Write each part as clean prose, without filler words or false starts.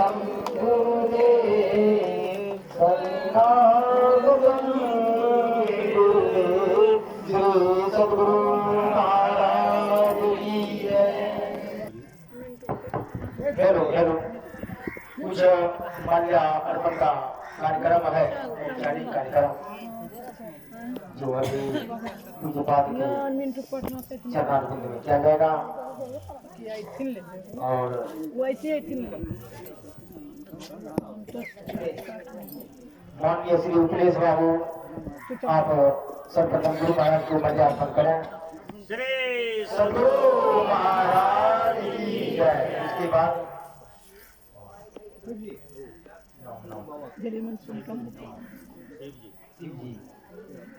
परम गुरुदेव शरणागतम गुरुदेव श्री सद्गुरु महाराज की जय। हेलो हेलो, कुछ माल्या अर्पण का कार्यक्रम है, औपचारिक कार्यक्रम जो अभी पूज्य पाद के चरणारविंद में किया जाएगा। और माननीय श्री उपलेश बाबू, आप सर्वप्रथम गुरु महाराज को माल्यार्पण करें। श्री सद्गुरु महाराज की जय। इसके बाद शिव जी,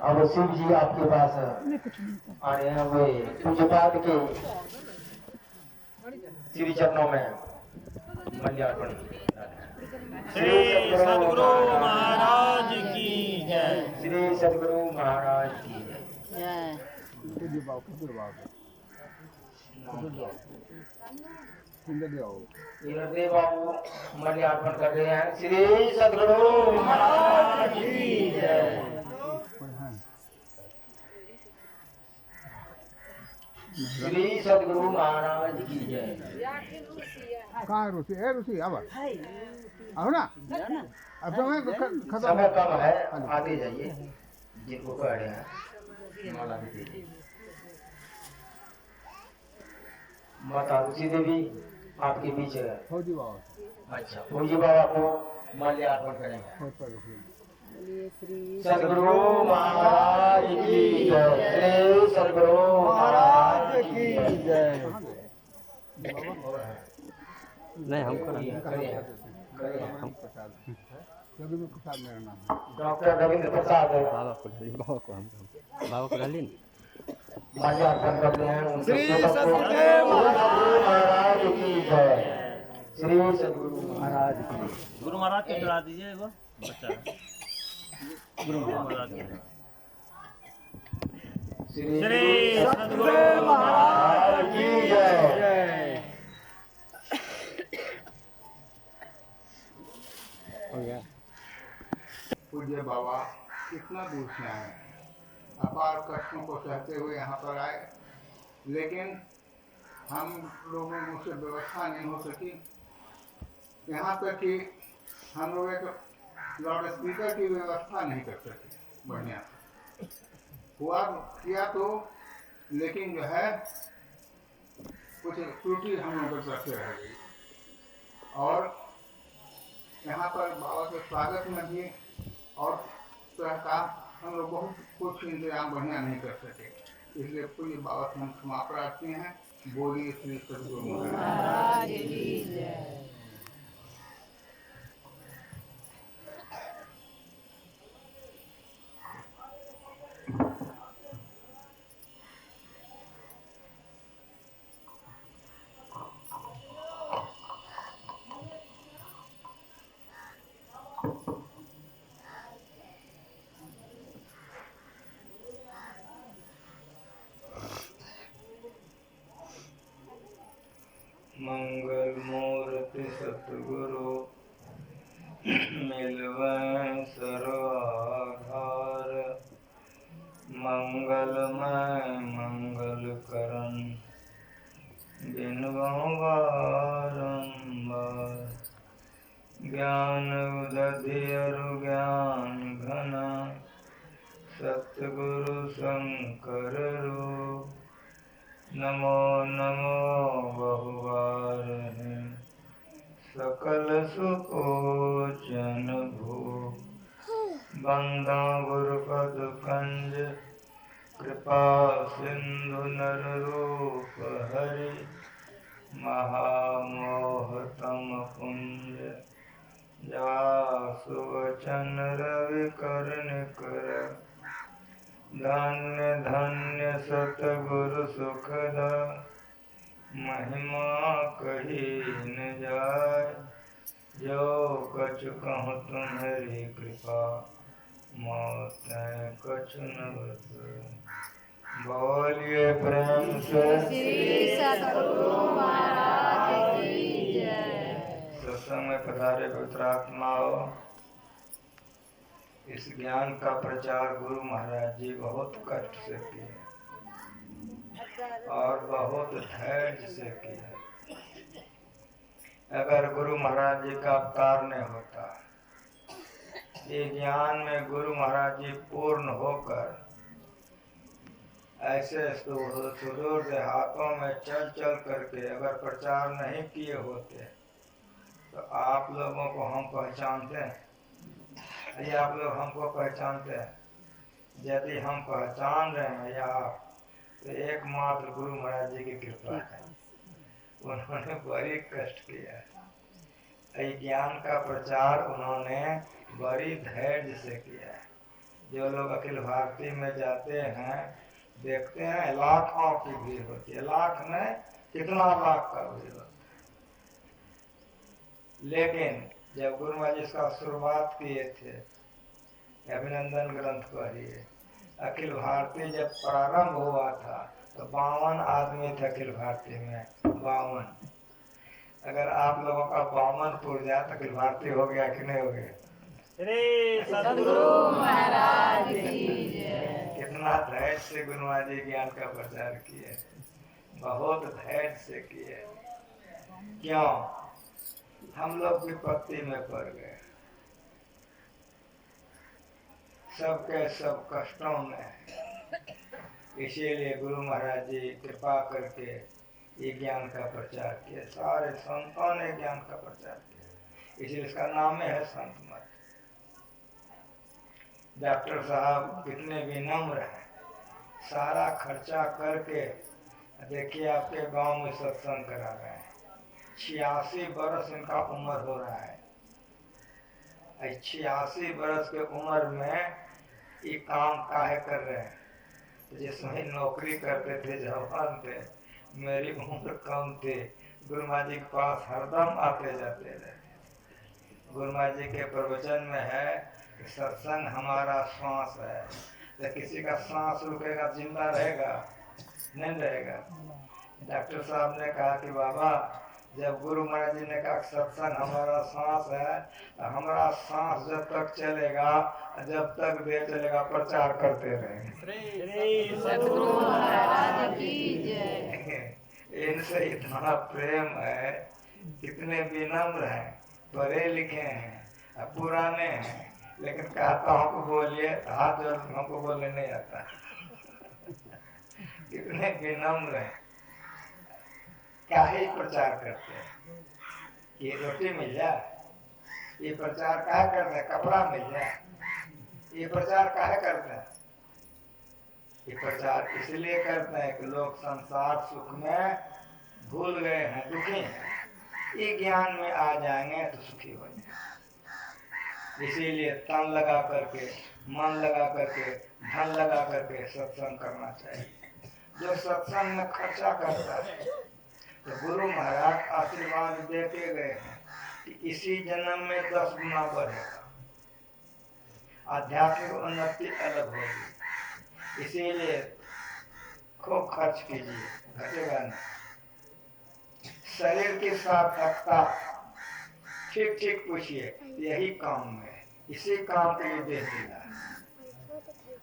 अब शिव जी आपके पास आ रहे हैं। वे पूज्यपाद के श्री चरणों में माल्यार्पण। श्री सद्गुरु महाराज की जय। श्री सद्गुरु महाराज की जय। हृदय बाबू माल्यार्पण कर रहे हैं। श्री सद्गुरु महाराज की जय। श्री सद्गुरु महाराज की जय। कहाँ रुचि है? रुचि अब आओ ना, अब समय कम है, आगे जाइए। जिनको कह रहे हैं माला भी दीजिए। माता रुचि देवी आपके बीच है। फौजी बाबा। अच्छा, फौजी बाबा को माल्यार्पण करेंगे। सद्गुरु महाराज की जय। श्री सद्गुरु महाराज की जय। नहीं हमको रविंद्र प्रसाद मेरा नाम है। डॉक्टर रविंद्र प्रसाद बाबा को डाली ना। माल्यार्पण करते हैं। श्री सद्गुरु महाराज की जय। श्री सद्गुरु महाराज की। गुरु महाराज के चढ़ा दीजिए वो बच्चा है। गुरु महाराज के। श्री सद्गुरु महाराज की जय। हो गया। पूज्य बाबा कितना दूर से आए, अपार कष्टों को सहते हुए यहाँ पर आए, लेकिन हम लोगों से व्यवस्था नहीं हो सकी। यहाँ तक कि हम लोग एक लाउड स्पीकर की व्यवस्था नहीं कर सके बढ़िया हुआ किया तो, लेकिन जो है कुछ त्रुटि हम लोगों की तरफ से रह गई। और यहाँ पर बाबा के स्वागत में भी और तरह का हम लोग बहुत कुछ इंतजाम बढ़िया नहीं कर सके, इसलिए पूज्य बाबा से हम क्षमा प्रार्थी हैं। बोलिए श्री सद्गुरु महाराज की जय। मंगल मूर्ति सतगुरु मिलवै सर्वाधार। मंगलमय मंगल करन बिनवौ बारंबार। ज्ञान उदधि अरु ज्ञान घन सतगुरु शंकर रूप। नमो नमो बहुवार है सकल सुकोचन भू। बंदा गुरुपद कंज कृपा सिंधु नर रूप हरि। महामोहतम पुंज जासु वचन रवि करनिकर। धन्य धन्य सतगुरु सुखद महिमा कही न जाय। जो कछु कहूँ तुम्हारी कृपा मौत कछु न बस। बोलिए प्रेम से श्री सद्गुरु महाराज की जय। सत्संग में पधारे पवित्र आत्माओं, इस ज्ञान का प्रचार गुरु महाराज जी बहुत कष्ट से किए और बहुत धैर्य से किए। अगर गुरु महाराज जी का अवतार नहीं होता, ये ज्ञान में गुरु महाराज जी पूर्ण होकर ऐसे सुदूर देहातों में चल चल करके अगर प्रचार नहीं किए होते तो आप लोगों को हम पहचानते हैं, या आप लोग हमको पहचानते हैं? यदि हम पहचान रहे हैं या आप, तो एकमात्र गुरु महाराज जी की कृपा है। उन्होंने बड़ी कष्ट किया है। ज्ञान का प्रचार उन्होंने बड़ी धैर्य से किया है। जो लोग अखिल भारती में जाते हैं देखते हैं लाखों की भीड़ होती है, लाख में कितना लाख का भीड़ होता है। लेकिन जब गुरु महाराज इसका शुरुआत किए थे, अभिनंदन ग्रंथ पढ़िए, अखिल भारती जब प्रारंभ हुआ था तो 52 आदमी थे अखिल भारती में, 52। अगर आप लोगों का 52 पूर जाए तो अखिल भारती हो गया कि नहीं हो गया? सद्गुरु महाराज की जय। कितना धैर्य से गुरु महाराज जी ज्ञान का प्रचार किए, बहुत धैर्य से किए। क्यों? हम लोग विपत्ति में पड़ गए, सबके सब कष्टों में। इसीलिए गुरु महाराज जी कृपा करके ये ज्ञान का प्रचार किया। सारे संतों ने ज्ञान का प्रचार किया, इसलिए इसका नाम है संत मत। डॉक्टर साहब कितने विनम्र हैं, सारा खर्चा करके देखिए आपके गांव में सत्संग करा रहे हैं। 86 बरस इनका उम्र हो रहा है। 86 बरस के उम्र में ये काम काहे कर रहे हैं? जिसमें नौकरी करते थे, जवान थे, मेरी उम्र कम थी, गुरु महाराज जी के पास हरदम आते जाते रहे। गुरु महाराज जी के प्रवचन में है कि सत्संग हमारा श्वास है। तो किसी का सांस रुकेगा, जिंदा रहेगा? नहीं रहेगा। डॉक्टर साहब ने कहा कि बाबा, जब गुरु महाराज जी ने कहा सत्संग हमारा सांस है, तो हमारा सांस जब तक चलेगा, जब तक देह चलेगा, प्रचार करते रहेंगे। सद्गुरु महाराज की जय। इनसे इतना प्रेम है, कितने विनम्र हैं, पढ़े लिखे हैं, पुराने हैं, लेकिन कहता हमको बोलिए, हाथ जोड़ हमको बोलने नहीं आता। कितने विनम्र हैं, क्या ही प्रचार करते हैं। ये रोटी मिल जाए, ये प्रचार काहे करते हैं? कपड़ा मिल जाए, ये प्रचार काहे करते हैं? ये प्रचार इसलिए करते हैं कि लोग संसार सुख में भूल गए हैं, दुखी हैं। ये ज्ञान में आ जाएंगे तो सुखी हो जाएंगे। इसीलिए तन लगा करके, मन लगा करके, धन लगा करके सत्संग करना चाहिए। जो सत्संग में खर्चा करता है तो गुरु महाराज आशीर्वाद देते गए हैं कि इसी जन्म में 10 गुना बढ़ेगा, आध्यात्मिक उन्नति अलग होगी। इसीलिए खूब खर्च कीजिए, घटेगा नहीं। शरीर की सार्थकता ठीक ठीक पूछिए, यही काम में, इसी काम के लिए देह दिया है।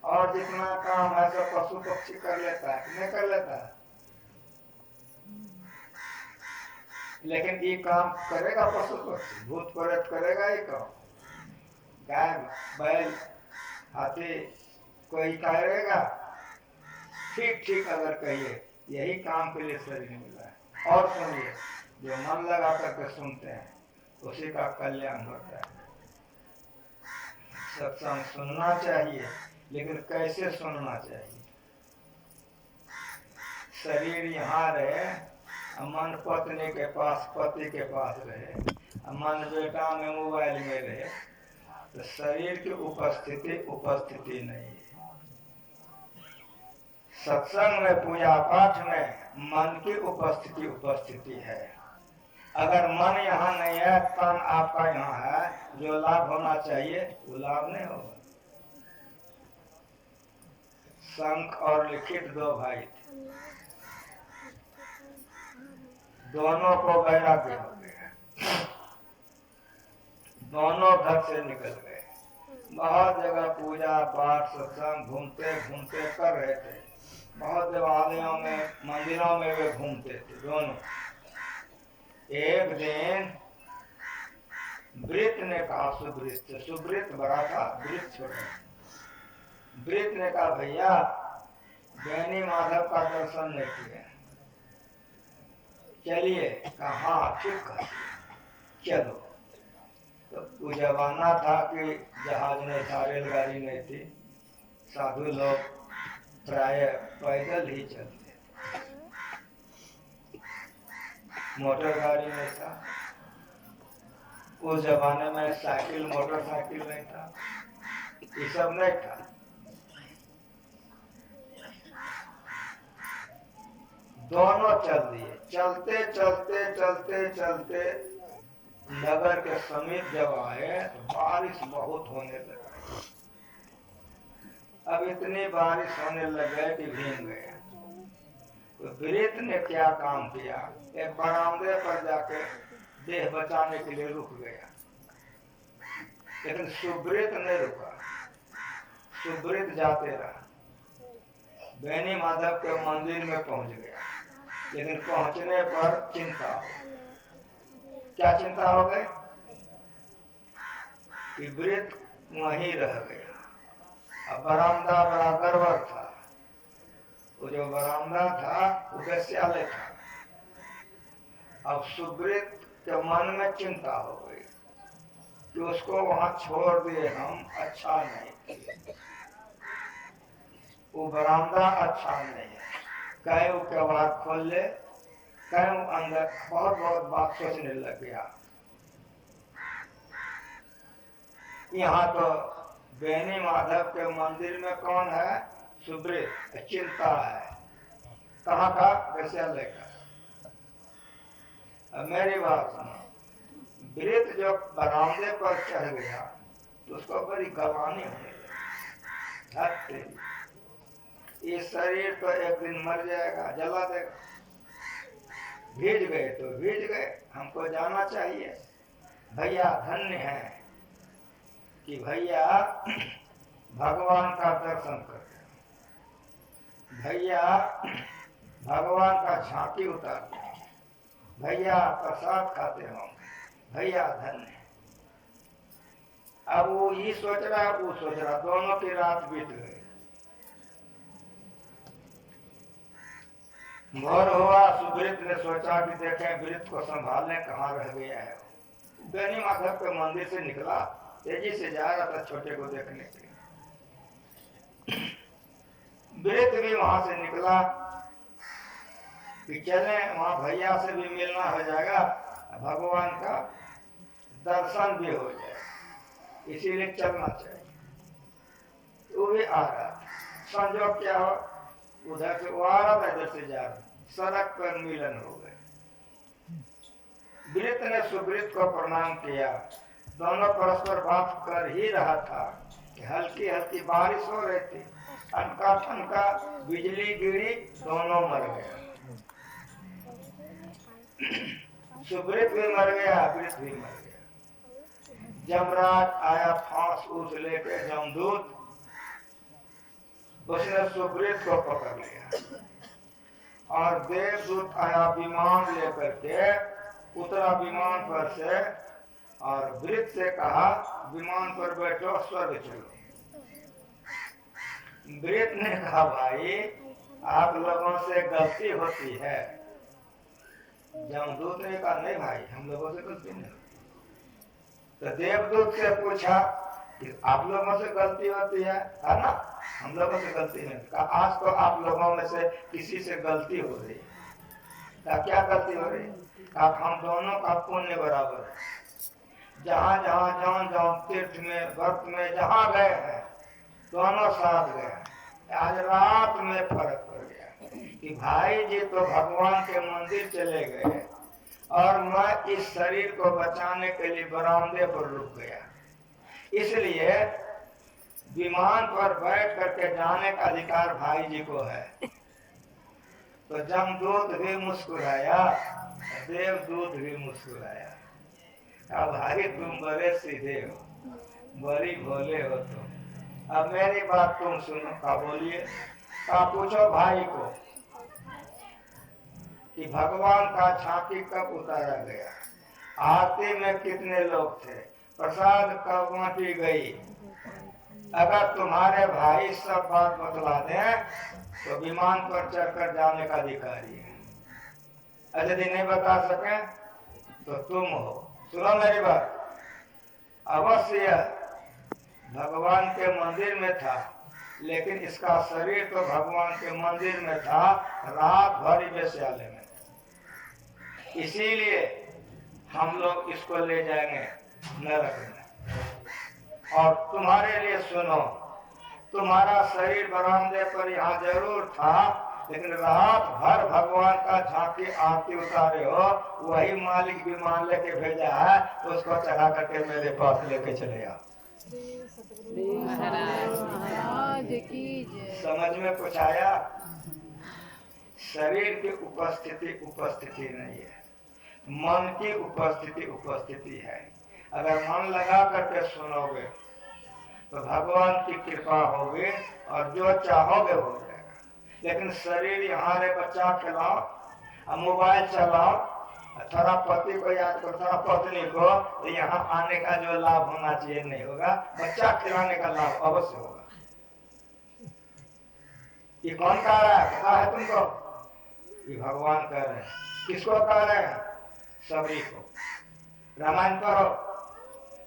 और जितना काम है सब पशु पक्षी कर लेता है, नहीं कर लेता है? लेकिन ये काम करेगा पशु पक्षी, भूत प्रेत करेगा ये काम? गाय बैल हाथी कोई करेगा? ठीक ठीक अगर कहिए, यही काम के लिए शरीर मिला है। और सुनिए, जो मन लगा करके सुनते हैं उसी का कल्याण होता है। सत्संग सुनना चाहिए, लेकिन कैसे सुनना चाहिए? शरीर यहाँ रहे, मन पत्नी के पास, पति के पास रहे, मन बेटा में, मोबाइल में रहे, तो शरीर की उपस्थिति नहीं है। सत्संग में, पूजा पाठ में मन की उपस्थिति है। अगर मन यहाँ नहीं है, तन आपका यहाँ है, जो लाभ होना चाहिए वो लाभ नहीं होगा। शंख और लिखित 2 भाई थे, दोनों को वैराग्य हो गया। दोनों घर से निकल गए। बहुत जगह पूजा पाठ सत्संग घूमते घूमते कर रहे थे। बहुत देवालयों में मंदिरों में वे घूमते थे दोनों। एक दिन वृत्त ने कहा सुब्रत से, सुब्रत बड़ा था, वृत्त छोटा। वृत्त ने कहा भैया बेनी माधव का दर्शन नहीं किया, चलिए। कहा हाँ ठीक है चलो। तो वो जमाना था कि जहाज नहीं था, रेलगाड़ी नहीं थी, साधु लोग प्राय पैदल ही चलते, मोटर गाड़ी नहीं था। उस जमाने में साइकिल मोटरसाइकिल नहीं था, ये सब नहीं था। दोनों चल दिए। चलते चलते चलते चलते नगर के समीप जब आए तो बारिश बहुत होने लगा। अब इतनी बारिश होने लग गई कि भीग गए। तो वृत्त ने क्या काम किया, एक बरामदे पर जाके देह बचाने के लिए रुक गया। लेकिन सुब्रत नहीं रुका, सुब्रत जाते रहा। बेनी माधव के मंदिर में पहुंच गया, लेकिन पहुंचने पर चिंता हो। क्या चिंता हो गई कि वृत्त वहीं रह गया। अब बरामदा बड़ा गड़बड़ था। वो जो बरामदा था वो वैश्यालय था। अब सुब्रत के मन में चिंता हो गई कि उसको वहां छोड़ दिए हम, अच्छा नहीं। वो बरामदा अच्छा नहीं है, कहीं वो कबाड़ खोल ले, कहीं वो अंदर बहुत बहुत बात सोचने लग गया। यहाँ तो बेनी माधव के मंदिर में कौन है, सुब्रत। चिंता है, कहाँ का, वैश्यालय का। अब मेरी बात सुनो, वृत्त जो बरामदे पर चढ़ गया तो उसको बड़ी गवानी होने लगी। ये शरीर तो एक दिन मर जाएगा, जला देगा। भीज गए तो भीज गए, हमको जाना चाहिए। भैया धन्य है कि भैया भगवान का दर्शन करते, भैया भगवान का झांकी उतारते, भैया प्रसाद खाते होंगे, भैया धन्य। अब वो ये सोच रहा, वो सोच रहा, दोनों की रात बीत गई। भोर हुआ, सुब्रत ने सोचा कि देखें वृत्त को संभालने कहाँ रह गया है। बेनी माधव के मंदिर से निकला, तेजी से जा रहा था छोटे को देखने के लिए। वृत्त भी वहां से निकला कि चले वहां भैया से भी मिलना हो जाएगा, भगवान का दर्शन भी हो जाए, इसीलिए चलना चाहिए। वो भी आ रहा। संजोग क्या हो, उधर से वो आ रहा था, इधर से जा रहा, सड़क पर मिलन हो गए। वृत्त ने सुब्रत को प्रणाम किया। दोनों परस्पर बात कर ही रहा था कि हल्की हल्की बारिश हो रही थी, ठनका ठनका बिजली गिरी, दोनों मर गए। सुब्रत भी मर गया, वृत्त भी मर गया। जमराज आया फांस ऊंच लेके, जमदूत, उसने सुब्रत को पकड़ लिया और देवदूत आया विमान लेकर के, उतरा विमान पर से और वृत्त से कहा विमान पर बैठो, स्वर्ग चलो। वृत्त ने कहा भाई आप लोगों से गलती होती है। जमदूत ने कहा नहीं भाई हम लोगों से गलती नहीं। तो देवदूत से पूछा कि आप लोगों से गलती होती है ना? हम लोगों से गलती नहीं। कहा आज तो आप लोगों में से किसी से गलती हो रही है। क्या गलती हो रही है? कहा हम दोनों का पुण्य बराबर है। जहाँ जहाँ जौन जौन तीर्थ में व्रत में जहाँ गए हैं दोनों साथ गए। आज रात में फर्क पड़ गया कि भाई जी तो भगवान के मंदिर चले गए और मैं इस शरीर को बचाने के लिए बरामदे पर रुक गया। इसलिए विमान पर बैठ करके जाने का अधिकार भाई जी को है। तो जमदूत भी मुस्कुराया, देवदूत भी मुस्कुराया। कहा भाई तुम बड़े सीधे हो, बड़ी भोले हो तुम। अब मेरी बात तुम सुनो। कहा बोलिए। कहा पूछो भाई को कि भगवान का झांकी कब उतारा गया, आरती में कितने लोग थे, प्रसाद कब बांटी गई। अगर तुम्हारे भाई सब बात बतला दें तो विमान पर चढ़कर जाने का अधिकारी है। यदि नहीं बता सके तो तुम हो। सुनो मेरी बात। अवश्य भगवान के मंदिर में था, लेकिन इसका शरीर तो भगवान के मंदिर में था, रात भर वेश्यालय में। इसीलिए हम लोग इसको ले जाएंगे नरक में। और तुम्हारे लिए सुनो, तुम्हारा शरीर बरामदे पर यहाँ जरूर था, लेकिन रात भर भगवान का झांकी आरती उतारे हो, वही मालिक विमान लेके भेजा है, उसको चढ़ा करके मेरे पास लेके चले आओ। समझ में कुछ आया? शरीर की उपस्थिति उपस्थिति नहीं है, मन की उपस्थिति उपस्थिति है। अगर मन लगा करके सुनोगे तो भगवान की कृपा होगी और जो चाहोगे हो जाएगा। लेकिन शरीर यहाँ रे बच्चा खिलाओ, मोबाइल चलाओ, थोड़ा पति को याद करो, थोड़ा पत्नी को, तो यहाँ आने का जो लाभ होना चाहिए नहीं होगा। बच्चा खिलाने का लाभ अवश्य होगा। ये कौन कह रहा है? पता है तुमको? ये भगवान कह रहे हैं। किसको कह रहे हैं? सबरी को। रामायण पढ़ो।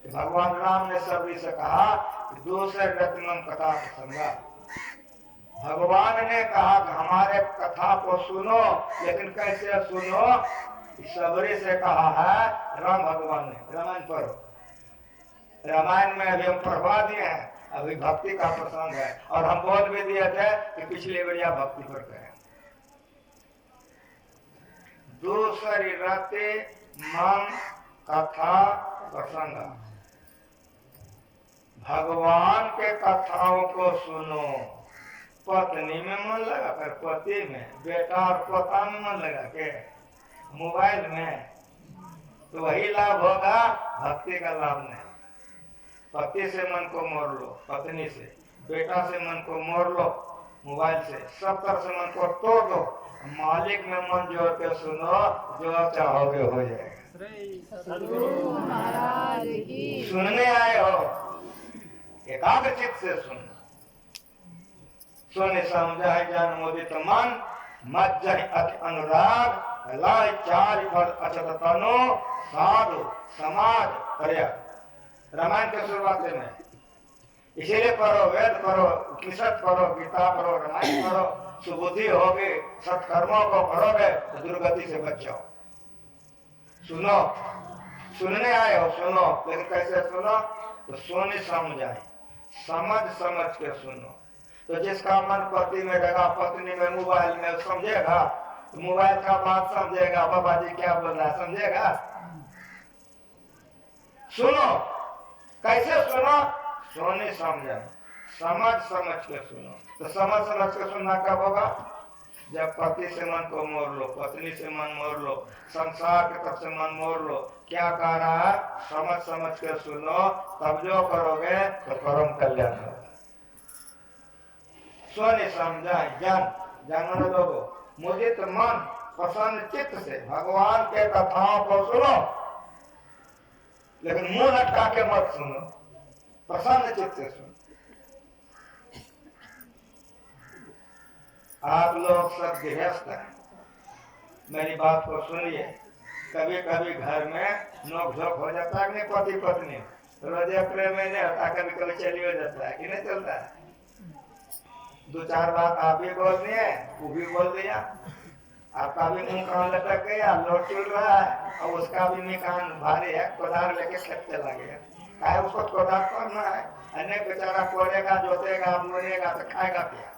भगवान राम ने सबरी से कहा कि दूसरे रत्नम कथा प्रसंगा। भगवान ने कहा कि हमारे कथा को सुनो, लेकिन कैसे सुनो? सबरी से कहा है राम भगवान ने। रामायण पढ़ो। रामायण में अभी हम पढ़वा दिए हैं, अभी भक्ति का प्रसंग है, और हम बोल भी दिए थे कि पिछली बढ़िया भक्ति पर करें। दूसरी रति मन कथा प्रसंग। भगवान के कथाओं को सुनो। पत्नी में मन लगा कर, पति में, बेटा और पोता में मन लगा के, मोबाइल में, तो वही लाभ होगा, भक्ति का लाभ नहीं। पति से मन को मोड़ लो, पत्नी से, बेटा से मन को मोड़ लो, मोबाइल से, सब तरह से मन को तोड़ दो, मालिक में मन जोड़ के सुनो, जो चाहोगे हो जाएगा। सुनने आए हो, एकाग्र चित्त से सुन। सुने समझाए जन मोदित मन, मत जहि अति अनुराग, लाय चारि फल अचत तनो, साधु समाज पर्या। रामायण के शुरुआत में इसीलिए पढ़ो, वेद पढ़ो, उपनिषद पढ़ो, गीता पढ़ो, रामायण पढ़ो, सुबुद्धि होगी। सत्कर्मों को पढ़ोगे तो दुर्गति से बच जाओ। सुनो, सुनने आए हो, सुनो, लेकिन कैसे सुनो? तो सोने समझाए, समझ समझ के सुनो। तो जिसका मन पति में रहेगा, पत्नी में, मोबाइल में, समझेगा, तो मोबाइल का बात समझेगा, बाबा जी क्या बोल रहा है समझेगा। सुनो, कैसे सुनो? सोने समझाए, समझ समझ के सुनो। तो समझ समझ के सुनना कब होगा? जब पति से मन को मोड़ लो, पत्नी से मन मोड़ लो, संसार की तरफ से मन मोड़ लो। क्या कह रहा है? समझ समझ के सुनो, तब जो करोगे तो परम कल्याण होगा। सोने समझाए जन, जानवर लोगों, मुदित मन, प्रसन्न चित्त से भगवान के कथाओं को सुनो, लेकिन मुंह लटका के मत सुनो, प्रसन्न चित्त से सुनो। आप लोग सब गृहस्थ हैं, मेरी बात को सुनिए। कभी कभी घर में नोक झोंक हो जाता है कि नहीं, पति पत्नी रोजे प्रेम में नहीं होता, कभी कभी चली हो जाता है कि नहीं चलता है। दो चार बात आप भी बोल दिए, वो भी बोल दिया, आपका भी मुंह कान लटक गया, लोट चुल रहा है, और उसका भी मुंह कान भारी है, कोदार लेके खेत चला गया। काहे उसको कोदार करना है? अन्य बेचारा कोड़ेगा, जोतेगा, बोनेगा तो खाएगा क्या?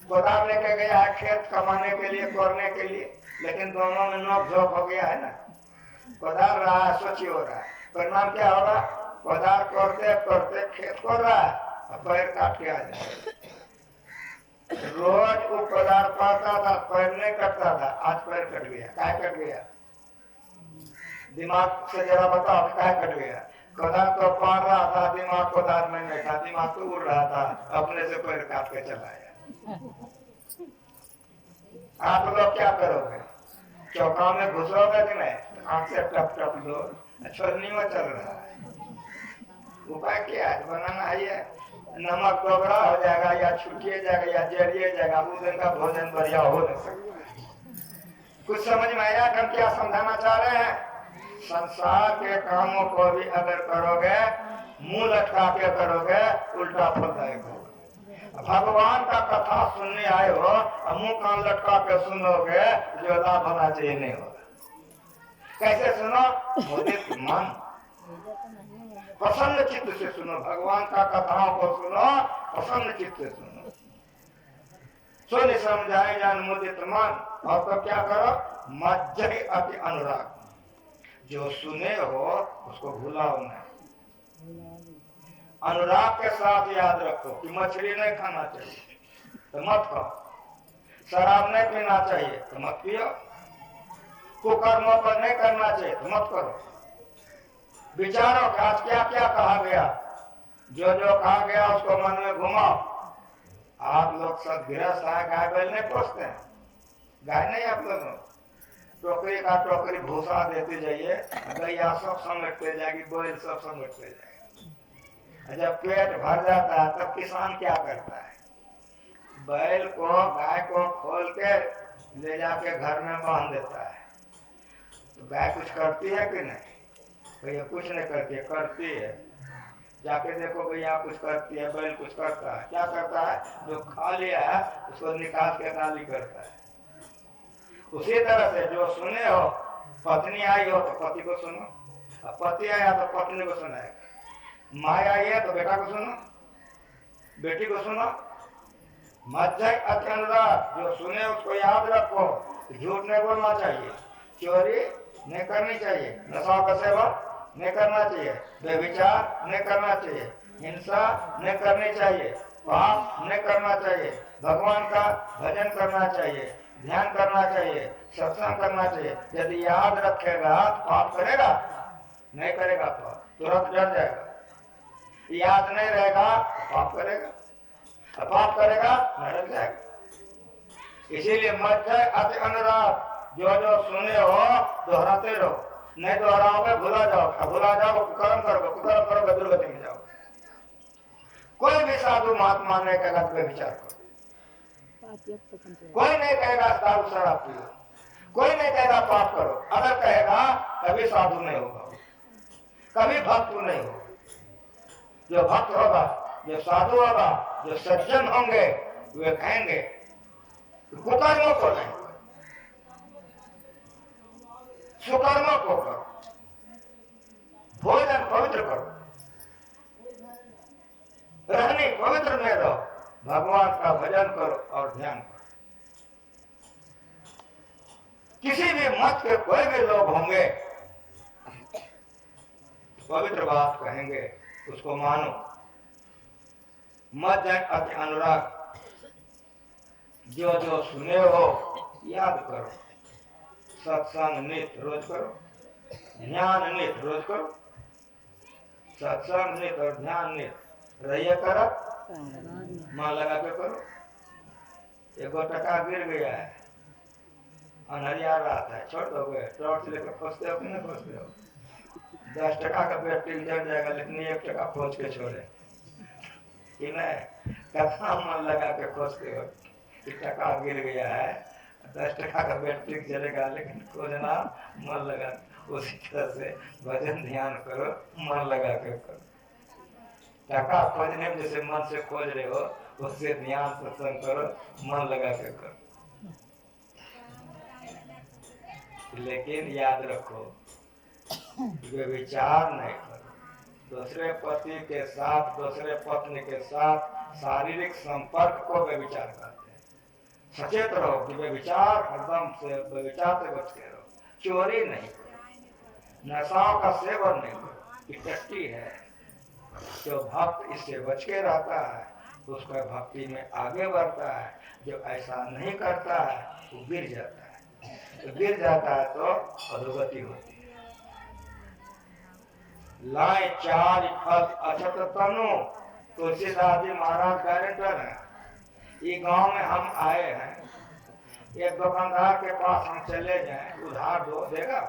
कोदार लेके गया है खेत कमाने के लिए, कोड़ने के लिए, लेकिन दोनों में नोक झोंक हो गया है ना। कोदार रहा है, सोची हो रहा है, परिणाम क्या होगा? कोदार कोड़ते कोड़ते खेत कोड़ रहा है, पैर काट के आ जाए। रोज वो कोदार पड़ता था, पैर नहीं कटता था, आज पैर कट गया। क्या कट गया? दिमाग से जरा बताओ क्या कट गया? कोदार तो पार रहा था, दिमाग कोदार में नहीं था, दिमाग तो उड़ रहा था, अपने से पेड़ काट के चलाया। आप लोग क्या करोगे? चौका में घुसोगे कि नहीं? आंख से टप टप लो, छोड़नी में चल रहा है। उपाय क्या है? बनाना है, नमक दोगरा हो जाएगा या छुटिए जाएगा या जरिए जाएगा, उस दिन का भोजन बढ़िया हो नहीं सकता। कुछ समझ में आया हम क्या समझाना चाह रहे हैं? संसार के कामों को भी अगर करोगे, मुंह लटका के करोगे, उल्टा फलदायक होगा। भगवान का कथा सुनने आए हो और मुंह कान लटका के सुनोगे, जो लाभ होना चाहिए नहीं होगा। कैसे सुनो? मुदित मन, प्रसन्न चित्त से सुनो। भगवान का कथाओं को सुनो, प्रसन्न चित्त से सुनो। सुन समझाए जान मुदित मन। और तो क्या करो? मज्जहि अति अनुराग। जो सुने हो उसको भूलाओ नहीं। अनुराग के साथ याद रखो कि मछली नहीं खाना चाहिए तो मत खाओ, शराब नहीं पीना चाहिए तो मत पियो, कुकर्मों पर नहीं करना चाहिए तो मत करो। विचारो कि आज क्या क्या कहा गया, जो जो कहा गया उसको मन में घुमाओ। आप लोग सब गृहस्थ है, गाय बैल नहीं पोसते हैं? गाय नहीं आप लोगों, टोकरी का टोकरी भूसा देते जाइए, गैया सब समेटते जाएगी, बैल सब समेटते जाएगी। जब पेट भर जाता है तब किसान क्या करता है? बैल को, गाय को खोल के ले जाके घर में बांध देता है। तो गाय कुछ करती है कि नहीं? भैया कुछ नहीं करती है। करती है, जाके देखो भैया कुछ करती है। बैल कुछ करता है, क्या करता है? जो खा लिया है उसको निकाल के गाली करता है। उसी तरह से जो सुने हो, पत्नी आई हो तो पति को सुनो, पति आया तो पत्नी को सुनाएगा, माँ आई है तो बेटा को सुनो, बेटी को सुनो। मज्जहि अति अनुराग। जो सुने उसको याद रखो। झूठ नहीं बोलना चाहिए, चोरी नहीं करनी चाहिए, नशा का सेवन नहीं करना चाहिए, व्यभिचार नहीं करना चाहिए, हिंसा नहीं करनी चाहिए, पाप नहीं करना चाहिए, भगवान का भजन करना चाहिए, ध्यान करना चाहिए, सत्संग करना चाहिए। यदि याद रखेगा तो पाप करेगा? नहीं करेगा, पाप तुरंत डर जाएगा। याद नहीं रहेगा पाप करेगा, पाप करेगा नरक जाएगा। इसीलिए मज्जहि अति अनुराग। जो जो सुने हो दोहराते रहो, नहीं दोहराओगे भुला जाओ, भुला जाओ कुकर्म करोगे, कुकर्म करोगे दुर्गति में जाओगे। कोई भी साधु महात्मा नहीं कहेगा कोई विचार करो, कोई नहीं कहेगा दारू शराब पियो, कोई नहीं कहेगा पाप करो। अगर कहेगा कभी साधु नहीं होगा, कभी भक्त नहीं होगा। जो भक्त होगा, जो साधु होगा, जो सज्जन होंगे, वे कहेंगे कुकर्मों को नहीं, सुकर्मों को करो, भोजन पवित्र करो, रहनी पवित्र में रहो, भगवान का भजन करो और ध्यान करो। किसी भी मत के कोई भी लोग होंगे पवित्र बात कहेंगे, उसको मानो। मज्जहि अति अनुराग। जो जो सुने हो याद करो, सत्संग नित्य रोज करो, ध्यान नित्य रोज करो, सत्संग नित्य और ध्यान नित्य रहिए करो, मन लगा के करो। 1 टका गिर गया है, अनहरिया रात है, छोड़ दोगे? टॉर्च लेकर खोजते हो कि नहीं खोजते हो? 10 टका का बैटरी जल जाएगा, लेकिन 1 टका खोज के छोड़े कि नहीं? कथा मन लगा के खोजते हो कि टका गिर गया है, 10 टका का बैटरी जलेगा, लेकिन खोजना मन लगा। उसी तरह से भजन ध्यान करो, मन लगा के करो। टका खोजने में जैसे मन से खोज रहे हो, उससे ध्यान सत्संग करो, मन लगा के करो। लेकिन याद रखो, वे विचार नहीं करो। दूसरे पति के साथ, दूसरे पत्नी के साथ शारीरिक संपर्क को वे विचार करते हैं। सचेत रहो कि वे विचार एकदम से विचार से बच के रहो। चोरी नहीं करो, नशाओं का सेवन नहीं करो, इकट्ठी है। जो भक्त इससे बच के रहता है उसका भक्ति में आगे बढ़ता है। जो ऐसा नहीं करता है वो गिर जाता है, तो गिर जाता है तो अधोगति होती है। लाए 4 फल अछत तनु। तुलसीदास जी महाराज गारंटर हैं। ये गांव में हम आए हैं, एक दुकानदार के पास हम चले जाएं, उधार दो, देगा?